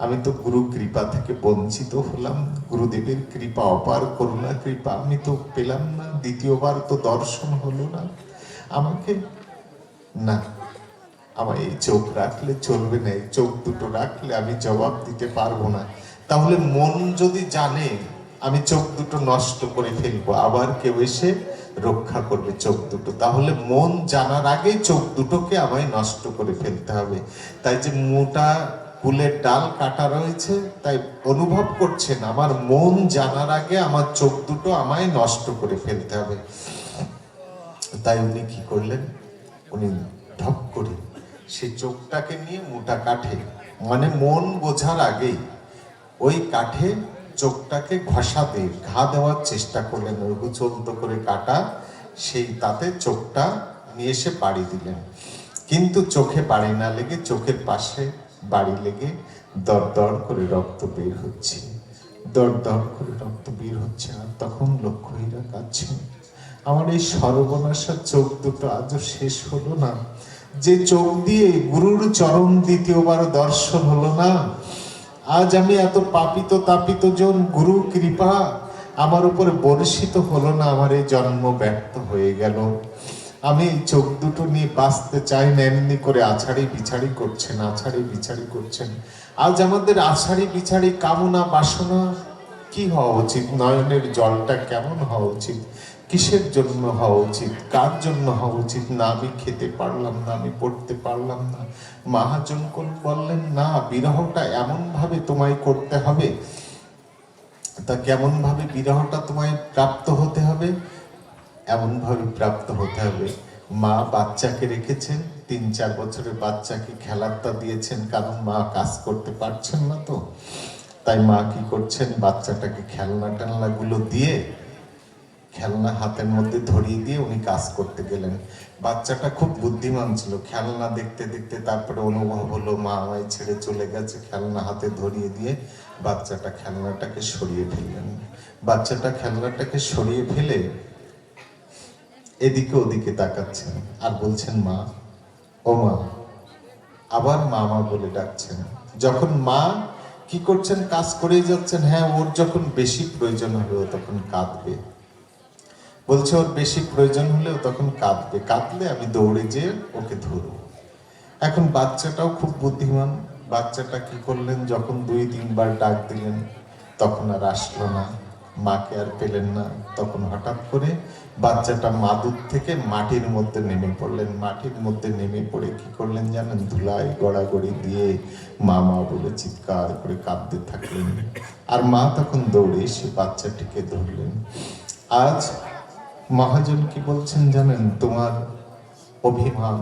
আমি তো গুরু কৃপা থেকে বঞ্চিত হলাম। গুরুদেবের কৃপা, অপার করুণা কৃপা আমি তো পেলাম না। দ্বিতীয়বার তো দর্শন হলো না আমাকে। না, আমার এই চোখ রাখলে চলবে না, এই চোখ দুটো রাখলে আমি জবাব দিতে পারবো না। তাহলে মন যদি জানে আমি চোখ দুটো নষ্ট করে ফেলবো, আবার কেউ এসে রক্ষা করবে চোখ দুটো, তাহলে মন জানার আগে চোখ দুটোকে আমায় নষ্ট করে ফেলতে হবে। তাই যে মোটা কুলের ডাল কাটা রয়েছে, তাই অনুভব করছেন আমার মন জানার আগে আমার চোখ দুটো আমায় নষ্ট করে ফেলতে হবে। তাই উনি কি করলেন, উনি ঢপ করে সেই চোখটাকে নিয়ে মোটা কাঠে, মানে মন বোঝার আগেই ওই কাঠে চোখটাকে ঘষা দিয়ে ঘা দেওয়ার চেষ্টা করলেন। ওই চলতো করে কাটা সেই তাতে চোখটা নিয়ে এসে বাড়ি দিলেন, কিন্তু চোখে বাড়ি না লেগে চোখের পাশে বাড়ি লেগে দর দর করে রক্ত বের হচ্ছে, দর দর করে রক্ত বের হচ্ছে। আর তখন লক্ষ্য হীরা কাঁদছেন, আমার এই সর্বনাশার চোখ দুটো আজও শেষ হলো না। যে চোখ দিয়ে গুরুর চরণ দ্বিতীয়বার দর্শন হলো না, আজ আমি এত পাপিত তাপিত জন, গুরু কৃপা আমার উপরে বর্ষিত হলো না, আমার এই জন্ম ব্যর্থ হয়ে গেল। আমি এই চোখ দুটো নিয়ে বাঁচতে চাই না। এমনি করে আছাড়ি বিছাড়ি করছেন, আছাড়ি বিছাড়ি করছেন। আজ আমাদের আছাড়ি বিছাড়ি কামনা বাসনা কি হওয়া উচিত? নয়নের জলটা কেমন হওয়া উচিত? কিসের জন্য হওয়া উচিত? কার জন্য হওয়া উচিত? না আমি খেতে পারলাম না, আমি পড়তে পারলাম না। মহাজন কোন বললেন না, বিরহটা এমন ভাবে তোমায় করতে হবে। তা কেমন ভাবে বিরহটা তোমায় প্রাপ্ত হতে হবে? এমন ভাবে প্রাপ্ত হতে হবে, মা বাচ্চাকে রেখেছেন, 3-4 বছরের বাচ্চাকে খেলারটা দিয়েছেন, কারণ মা কাজ করতে পারছেন না। তো তাই মা কি করছেন, বাচ্চাটাকে খেলনা টেলনা গুলো দিয়ে, খেলনা হাতের মধ্যে ধরিয়ে দিয়ে উনি কাজ করতে গেলেন। বাচ্চাটা খুব বুদ্ধিমান ছিল, খেলনা দেখতে দেখতে তারপরে অনুভব হলো মা আমায় ছেড়ে চলে গেছে। খেলনা হাতে ধরিয়ে দিয়ে বাচ্চাটা খেলনাটাকে সরিয়ে ফেললেন। বাচ্চাটা খেলনাটাকে সরিয়ে ফেলে এদিকে ওদিকে তাকাচ্ছেন আর বলছেন মা, ও মা। আবার মা মা বলে ডাকছেন। যখন মা কি করছেন, কাজ করেই যাচ্ছেন। হ্যাঁ, ওর যখন বেশি প্রয়োজন হবে ও তখন কাঁদবে। বলছে ওর বেশি প্রয়োজন হলে ও তখন কাঁদবে, কাঁদলে আমি দৌড়ে যেয়ে ওকে ধরবো। এখন বাচ্চাটাও খুব বুদ্ধিমান। বাচ্চাটা কি করলেন, যখন 2-3 বার ডাক দিলেন তখন আর আসলো না, মাকে আর পেলেন না। তখন হঠাৎ করে বাচ্চাটা মাদুর থেকে মাটির মধ্যে নেমে পড়লেন। মাটির মধ্যে নেমে পড়ে কি করলেন জানেন, ধুলায় গড়াগড়ি দিয়ে মা মা বলে চিৎকার করে কাঁদতে থাকলেন। আর মা তখন দৌড়ে এসে বাচ্চাটিকে ধরলেন। আজ মহাজন কি বলছেন জানেন, তোমার অভিমান,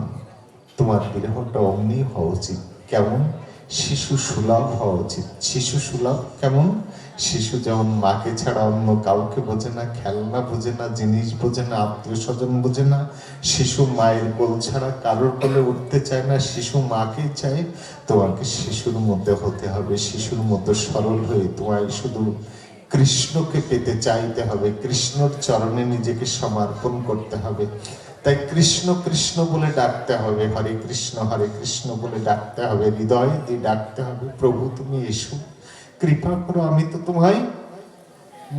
তোমার বিরহটা অমনি হওয়া উচিত। কেমন? শিশু সুলভ হওয়া উচিত। শিশু সুলভ কেমন? শিশু যেমন মাকে ছাড়া অন্য কাউকে বোঝে না, খেলনা বোঝে না, জিনিস বোঝে না, আত্মীয় স্বজন বোঝে না। শিশু মায়ের কোল ছাড়া কারোর কোলে উঠতে চায় না, শিশু মাকেই চায়। তোমাকে শিশুর মধ্যে হতে হবে, শিশুর মধ্যে সরল হয়ে তোমায় শুধু কৃষ্ণকে পেতে চাইতে হবে, কৃষ্ণর চরণে নিজেকে সমর্পণ করতে হবে। তাই কৃষ্ণ কৃষ্ণ বলে ডাকতে হবে, হরে কৃষ্ণ বলে ডাকতে হবে, হৃদয় দিয়ে ডাকতে হবে, প্রভু তুমি এসো, কৃপা করো। আমি তো তোমায়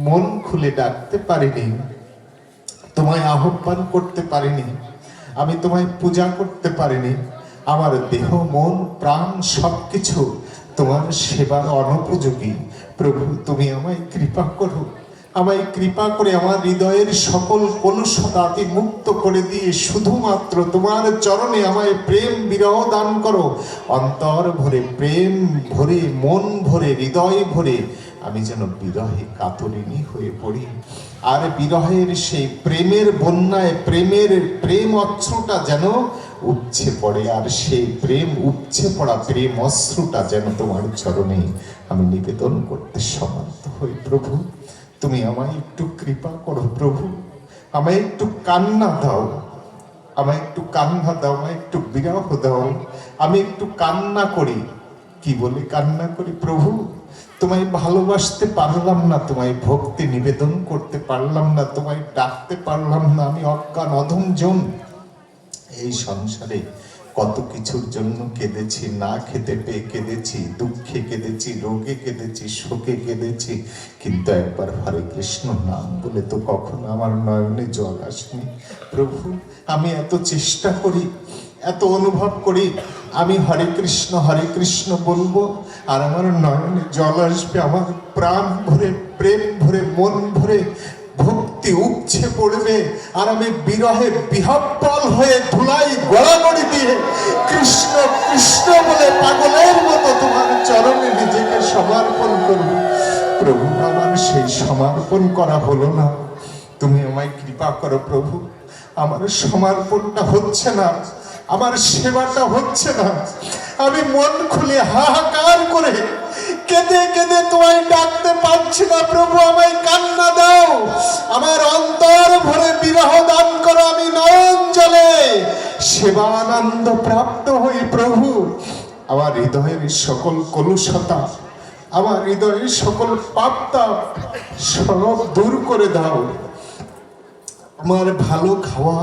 মন খুলে ডাকতে পারিনি, তোমায় আহ্বান করতে পারিনি, আমি তোমায় পূজা করতে পারিনি। আমার দেহ মন প্রাণ সবকিছু তোমার সেবার অনুপযোগী। প্রভু তুমি আমায় কৃপা করো, আমায় কৃপা করে আমার হৃদয়ের সকল কলুষতাকে মুক্ত করে দিয়ে শুধুমাত্র তোমার চরণে আমায় প্রেম বিরহ দান করো। অন্তর ভরে প্রেম ভরে, মন ভরে, হৃদয় ভরে আমি যেন বিরহে কাতরিনী হয়ে পড়ি। আর বিরহের সেই প্রেমের বন্যায় প্রেম অশ্রুটা যেন উপচে পড়ে, আর সেই প্রেম উপচে পড়া প্রেম অশ্রুটা যেন তোমার চরণে আমি নিবেদন করতে সমর্থ হই। প্রভু তুমি আমায় একটু কৃপা করো প্রভু। আমায় একটু কান্না দাও, আমায় একটু কান্না দাও, আমায় একটু বিরহ দাও, আমি একটু কান্না করি। কি বলে কান্না করি? প্রভু, তোমায় ভালোবাসতে পারলাম না, তোমায় ভক্তি নিবেদন করতে পারলাম না, তোমায় ডাকতে পারলাম না, আমি অজ্ঞান অধমজন। এই সংসারে কত কিছুর জন্য কেঁদেছি, না খেতে পেয়ে কেঁদেছি, দুঃখে কেঁদেছি, রোগে কেঁদেছি, শোকে কেঁদেছি, কিন্তু একবার হরে কৃষ্ণ নাম বলে তো কখনো আমার নয়নে জল আসেনি। প্রভু, আমি এত চেষ্টা করি, এত অনুভব করি, আমি হরে কৃষ্ণ বলবো, আর আমার নয়নে জল আসবে, আমার প্রাণ ভরে, প্রেম ভরে, মন ভরে ভক্তি উপছে পড়বে, আর আমি বিরহে বিহব্বল হয়ে ধুলাই গড়াগড়ি দিয়ে কৃষ্ণ কৃষ্ণ বলে পাগলের মতো তোমার চরণে নিজেকে সমর্পণ করব। প্রভু, আমার সেই সমর্পণ করা হলো না, তুমি আমায় কৃপা করো প্রভু। আমার সমর্পণটা হচ্ছে না, আমার সেবাটা হচ্ছে না, আমি মন খুলে হাহাকার করে কেঁদে কেঁদে তোমায় ডাকতে পারছি না। প্রভু, আমায় কান্না দাও, আমার অন্তর ভরে বিরহ দান করো, আমি নয়ন জলে সেবানন্দ প্রাপ্ত হই। প্রভু, আমার হৃদয়ের সকল কলুষতা, আমার হৃদয়ের সকল পাপতাপ সব দূর করে দাও। আমার ভালো খাওয়া,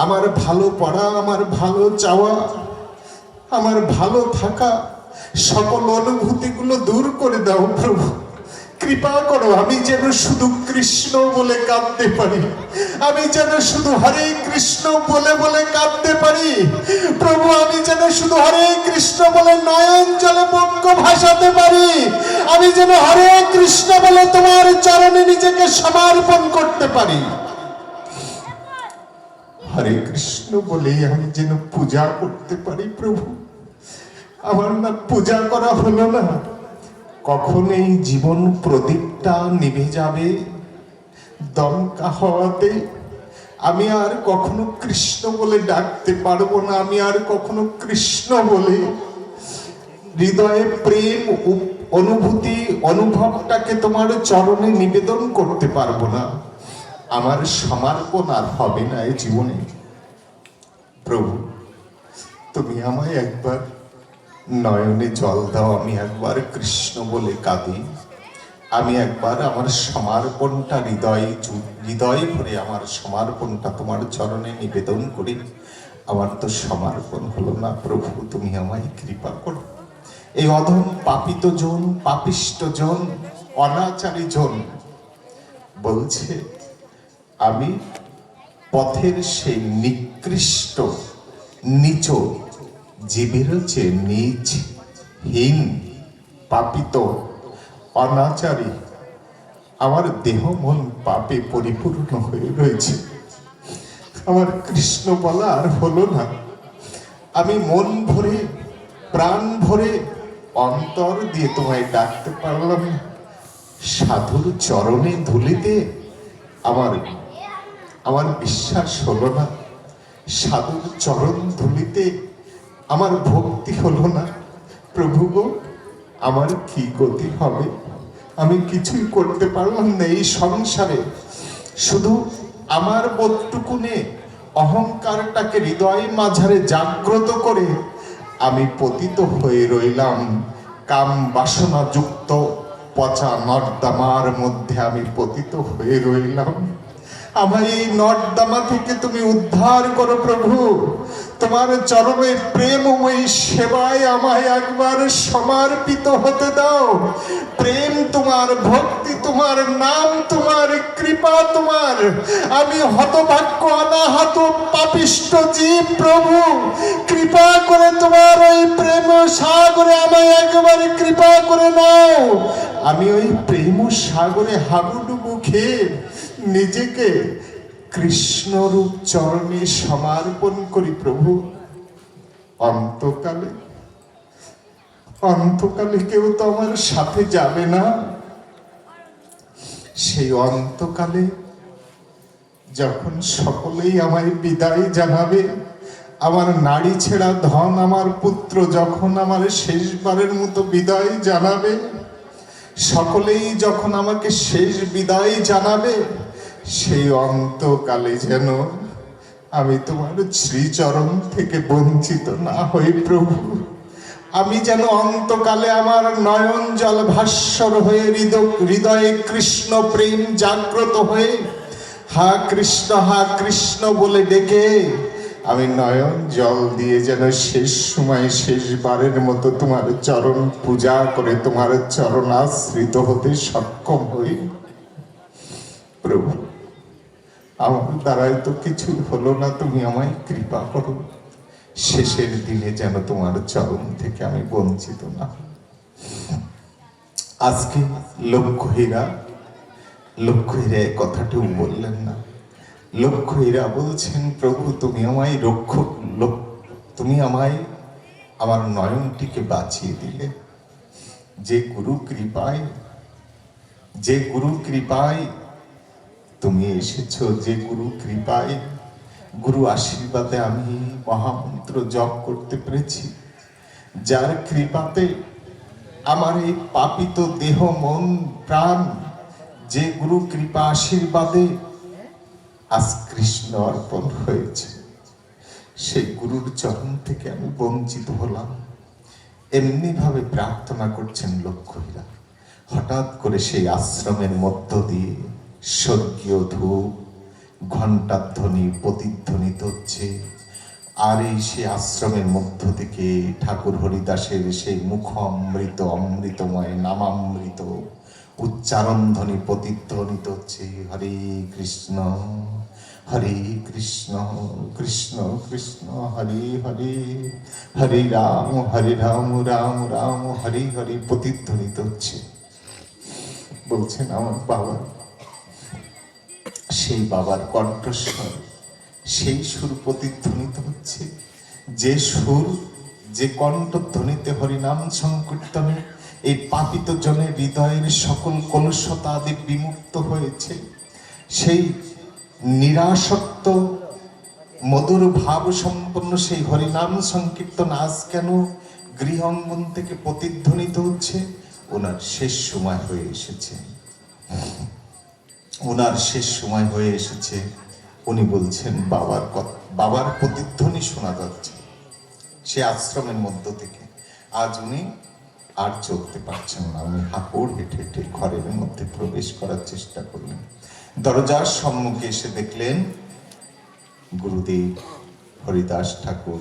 আমার ভালো পড়া, আমার ভালো চাওয়া, আমার ভালো থাকা, সকল অনুভূতিগুলো দূর করে দাও। প্রভু, কৃপা করো, আমি যেন শুধু কৃষ্ণ বলে কাঁদতে পারি, আমি যেন শুধু হরে কৃষ্ণ বলে বলে কাঁদতে পারি। প্রভু, আমি যেন শুধু হরে কৃষ্ণ বলে নয়ন জলে বঙ্গ ভাসাতে পারি, আমি যেন হরে কৃষ্ণ বলে তোমার চরণে নিজেকে সমর্পণ করতে পারি। হরে কৃষ্ণ বলে আমি যেন পূজা করতে পারি। প্রভু, আমার না পূজা করা হলো না, কখন এই জীবন প্রদীপটা নিভে যাবে দমকা হওয়াতে, আমি আর কখনো কৃষ্ণ বলে ডাকতে পারবো না, আমি আর কখনো কৃষ্ণ বলে হৃদয়ে প্রেম অনুভূতি অনুভবটাকে তোমার চরণে নিবেদন করতে পারবো না, আমার সমর্পণ আর হবে না এই জীবনে। প্রভু, তুমি আমায় একবার নয়নে জল দাও, আমি একবার কৃষ্ণ বলে কাঁদি, আমি একবার আমার সমর্পণটা হৃদয় ভরে আমার সমর্পণটা তোমার চরণে নিবেদন করি। আমার তো সমর্পণ হলো না। প্রভু, তুমি আমায় কৃপা করো। এই অধম পাপিত জন, পাপিষ্ট জন, অনাচারী জন বলছে আমি পথের সেই নিকৃষ্ট নিচ জীবের চেয়ে নিচ, হীন, পাপিত, অনাচারী, আমার দেহ মন পাপে পরিপূর্ণ হয়ে রয়েছে, আমার কৃষ্ণ বলা আর হলো না। আমি মন ভরে, প্রাণ ভরে, অন্তর দিয়ে তোমায় ডাকতে পারলাম না। সাধুর চরণে ধুলিতে আমার বিশ্বাস হলো না, সাধুর চরণ ধুলিতে আমার ভক্তি হলো না। প্রভু গো, আমার কি গতি হবে? আমি কিছুই করতে পারলাম না এই সংসারে। শুধু আমার বোধটুকুনে অহংকারটাকে হৃদয় মাঝারে জাগ্রত করে আমি পতিত হয়ে রইলাম, কাম বাসনা যুক্ত পচা নর্দমার মধ্যে আমি পতিত হয়ে রইলাম। আমায় এই নর্দমা থেকে তুমি উদ্ধার করো প্রভু, তোমার চরণে প্রেমময়ী সেবায় আমায় একবার সমর্পিত হতে দাও। প্রেম তোমার, ভক্তি তোমার, নাম তোমার, কৃপা তোমার। আমি হতভাগ্য অনাহত পাপিষ্ট জীব প্রভু, কৃপা করে তোমার ওই প্রেম সাগরে আমায় একবার কৃপা করে নাও। আমি ওই প্রেম সাগরে হাবুডুবু খেয়ে নিজেকে কৃষ্ণরূপ চরণে সমর্পণ করি প্রভু। অন্তকালে কেউ তো আমার সাথে যাবে না। সেই অন্তকালে যখন সকলেই আমায় বিদায় জানাবে, আমার নারী ছেঁড়া ধন আমার পুত্র যখন আমার শেষবারের মতো বিদায় জানাবে, সকলেই যখন আমাকে শেষ বিদায় জানাবে, সেই অন্তকালে যেন আমি তোমার শ্রীচরণ থেকে বঞ্চিত না হই প্রভু। আমি যেন অন্তকালে আমার নয়ন জল ভাস্বর হয়ে হৃদয়ে কৃষ্ণ প্রেম জাগ্রত হয়ে হা কৃষ্ণ বলে ডেকে আমি নয়ন জল দিয়ে যেন শেষ সময় শেষবারের মতো তোমার চরণ পূজা করে তোমার চরণাশ্রিত হতে সক্ষম হই। প্রভু, আমার দ্বারাই তো কিছু হলো না, তুমি আমায় কৃপা করো। শেষের দিনে যেন তোমার চরণ থেকে আমি বঞ্চিত না। আজকে লক্ষ্যহীরা কথাটিও বললেন না। লক্ষ্যহীরা বলছেন, প্রভু তুমি আমায় তুমি আমায় আমার নয়নটিকে বাঁচিয়ে দিলে। যে গুরু কৃপায় তুমি এসেছো, যে গুরু কৃপায়, গুরু আশীর্বাদে আমি মহামন্ত্র জপ করতে পেরেছি, যার কৃপাতে আমার এই পাপিত দেহ মন প্রাণ, যে গুরু কৃপা আশীর্বাদে আজ কৃষ্ণ অর্পণ হয়েছে, সেই গুরুর চরণ থেকে আমি বঞ্চিত হলাম। এমনি ভাবে প্রার্থনা করছেন লক্ষ্যহীরা। হঠাৎ করে সেই আশ্রমের মধ্য দিয়ে স্বর্গীয় ধূপ ঘণ্টার ধ্বনি প্রতিধ্বনিত হচ্ছে। আর এই সে আশ্রমের মধ্য থেকে ঠাকুর হরিদাসের সেই মুখ অমৃতময় নামামৃত উচ্চারণ ধ্বনি প্রতিধ্বনিত হচ্ছে। হরে কৃষ্ণ কৃষ্ণ কৃষ্ণ হরে হরে, হরে রাম রাম রাম হরে হরে প্রতিধ্বনিত হচ্ছে। বলছেন আমার বাবা, সেই বাবার কণ্ঠস্বর, সেই সুর প্রতিধ্বনিত হচ্ছে। যে সুর, যে কণ্ঠধ্বনিতে হরিনাম সংকীর্তনে এই পাপিত জনের হৃদয়ের সকল কলুষতা আদি বিমুক্ত হয়েছে। সেই নিরাসক্ত মধুর ভাব সম্পন্ন সেই হরিনাম সংকীর্তন আজ কেন গৃহাঙ্গন থেকে প্রতিধ্বনিত হচ্ছে? ওনার শেষ সময় হয়ে এসেছে, ওনার শেষ সময় হয়ে এসেছে। উনি বলছেন বাবার প্রতিধ্বনি শোনা যাচ্ছে সে আশ্রমের মধ্য থেকে। আজ উনি আর চলতে পারছেন না। উনি হাঁপুড় হেঁটে হেঁটে ঘরের মধ্যে প্রবেশ করার চেষ্টা করলেন। দরজার সম্মুখে এসে দেখলেন গুরুদেব হরিদাস ঠাকুর,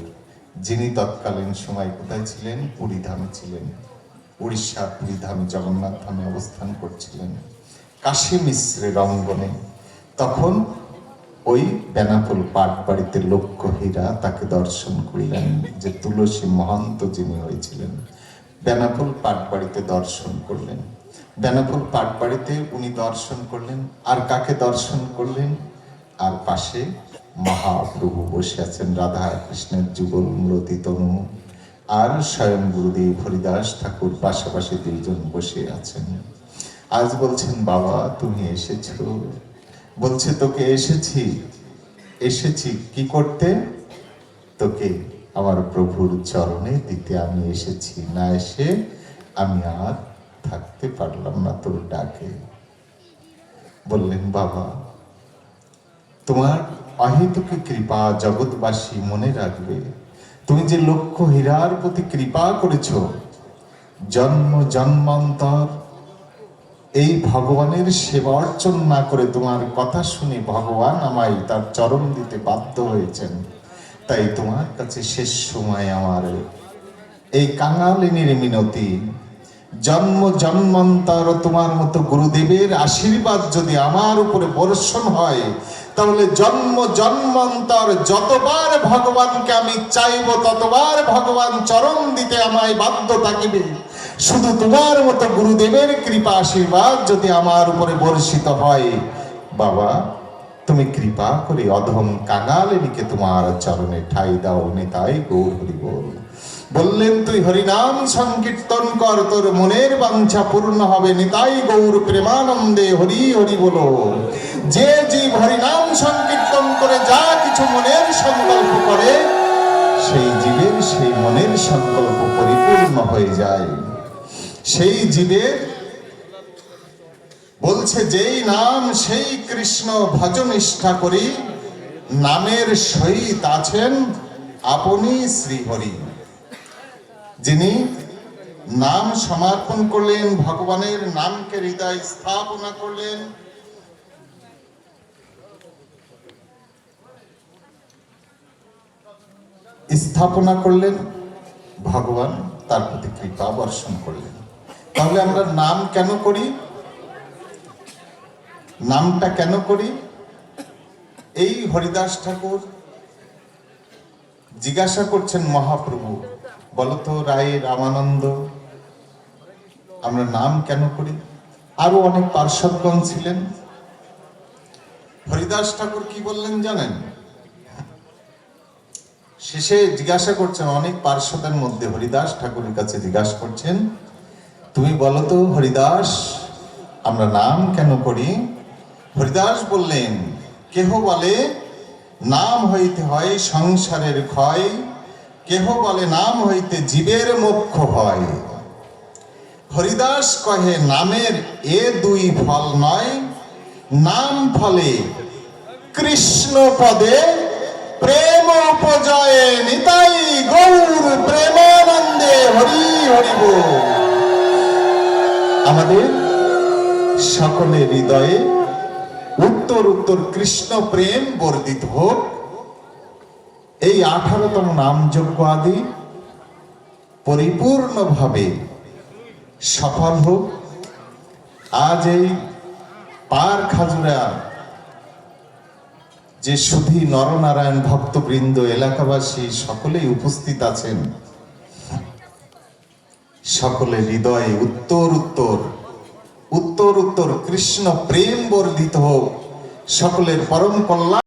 যিনি তৎকালীন সময় কোথায় ছিলেন? পুরীধামে ছিলেন। উড়িষ্যার পুরীধামে জগন্নাথ ধামে অবস্থান করছিলেন কাশী মিশ্রের অঙ্গনে। তখন ওই বেনাপোল পাট বাড়িতে লক্ষ্যহীরা তাকে দর্শন করলেন, যে তুলসী মহন্ত যিনি হয়েছিলেন। বেনাপোল পাট বাড়িতে দর্শন করলেন। বেনাপোল পাট বাড়িতে উনি দর্শন করলেন। আর কাকে দর্শন করলেন? আর পাশে মহাপ্রভু বসে আছেন, রাধা কৃষ্ণের যুগল মূরতি তনু আর স্বয়ং গুরুদেব হরিদাস ঠাকুর পাশাপাশি দুইজন বসে আছেন। আজ বলছেন, বাবা তুমি এসেছো। বলছে, তোকে এসেছি কি করতে? তোকে আমার প্রভুর চরণে দিতে আমি এসেছি। না এসে আমি আর থাকতে পারলাম না তোর ডাকে। বললেন, বাবা তোমার অহেতুক কৃপা জগৎবাসী মনে রাখবে। তুমি যে লক্ষ্যহীরার প্রতি কৃপা করেছ, জন্ম জন্মান্তর এই ভগবানের সেবা অর্চন না করে তোমার কথা শুনে ভগবান আমায় তার চরণ দিতে বাধ্য হয়েছেন। তাই তোমার কাছে শেষ সময় আমার এই কাঙালিনীর মিনতি, জন্ম জন্মান্তর তোমার মতো গুরুদেবের আশীর্বাদ যদি আমার উপরে বর্ষণ হয়, তাহলে জন্ম জন্মান্তর যতবার ভগবানকে আমি চাইব ততবার ভগবান চরণ দিতে আমায় বাধ্য থাকিবে। শুধু তোমার মতো গুরুদেবের কৃপা আশীর্বাদ যদি আমার উপরে বর্ষিত হয়, বাবা তুমি কৃপা করে অধম কাঙালিনীকে তোমার চরণে ঠাই দাও। নেতাই গৌর হরি বল। বললেন, তুই হরিনাম সংকীর্তন কর, তোর মনের বাঞ্ছা পূর্ণ হবে। নিতাই গৌর প্রেমানন্দে হরি হরি বলো। যে জীব হরিনাম সংকীর্তন করে যা কিছু মনের সংকল্প করে, সেই জীবের সেই মনের সংকল্প পরিপূর্ণ হয়ে যায়। সেই জীবের বলছে যেই নাম সেই কৃষ্ণ ভজনিষ্ঠা করি, নামের সহিত আছেন আপনি শ্রীহরি। যিনি নাম সমর্পণ করলেন, ভগবানের নামকে হৃদয় স্থাপনা করলেন, ভগবান তার প্রতি কৃপা বর্ষণ করলেন। তাহলে আমরা নাম কেন করি? নামটা কেন করি? এই হরিদাস ঠাকুর জিজ্ঞাসা করছেন মহাপ্রভু, বলতো রায় রামানন্দ, আমরা নাম কেন করি? আরো অনেক পার্শ্বদগণ ছিলেন। হরিদাস ঠাকুর কি বললেন জানেন? শেষে জিজ্ঞাসা করছেন, অনেক পার্শ্বদের মধ্যে হরিদাস ঠাকুরের কাছে জিজ্ঞাসা করছেন, তুমি বলো তো হরিদাস, আমরা নাম কেন করি? হরিদাস বললেন, কেহ বলে নাম হইতে হয় সংসারের ক্ষয়, কেহ বলে নাম হইতে জীবের মোক্ষ হয়। হরিদাস কহে নামের এ দুই ফল নয়, নাম ফলে কৃষ্ণ পদে প্রেম উপজয়ে, নিতাই গৌর প্রেমানন্দে হরি হরি বল। আমাদের সকলের হৃদয়ে উত্তর উত্তর কৃষ্ণ প্রেম বর্ধিত হোক, এই 18তম নামযজ্ঞ আদি পরিপূর্ণভাবে সফল হোক। আজ এই পার খাজুরা যে সুধী নরনারায়ণ ভক্তবৃন্দ, এলাকাবাসী সকলেই উপস্থিত আছেন, সকলের হৃদয়ে উত্তর উত্তর কৃষ্ণ প্রেম বর্ধিত হোক, সকলের পরম কল্যাণ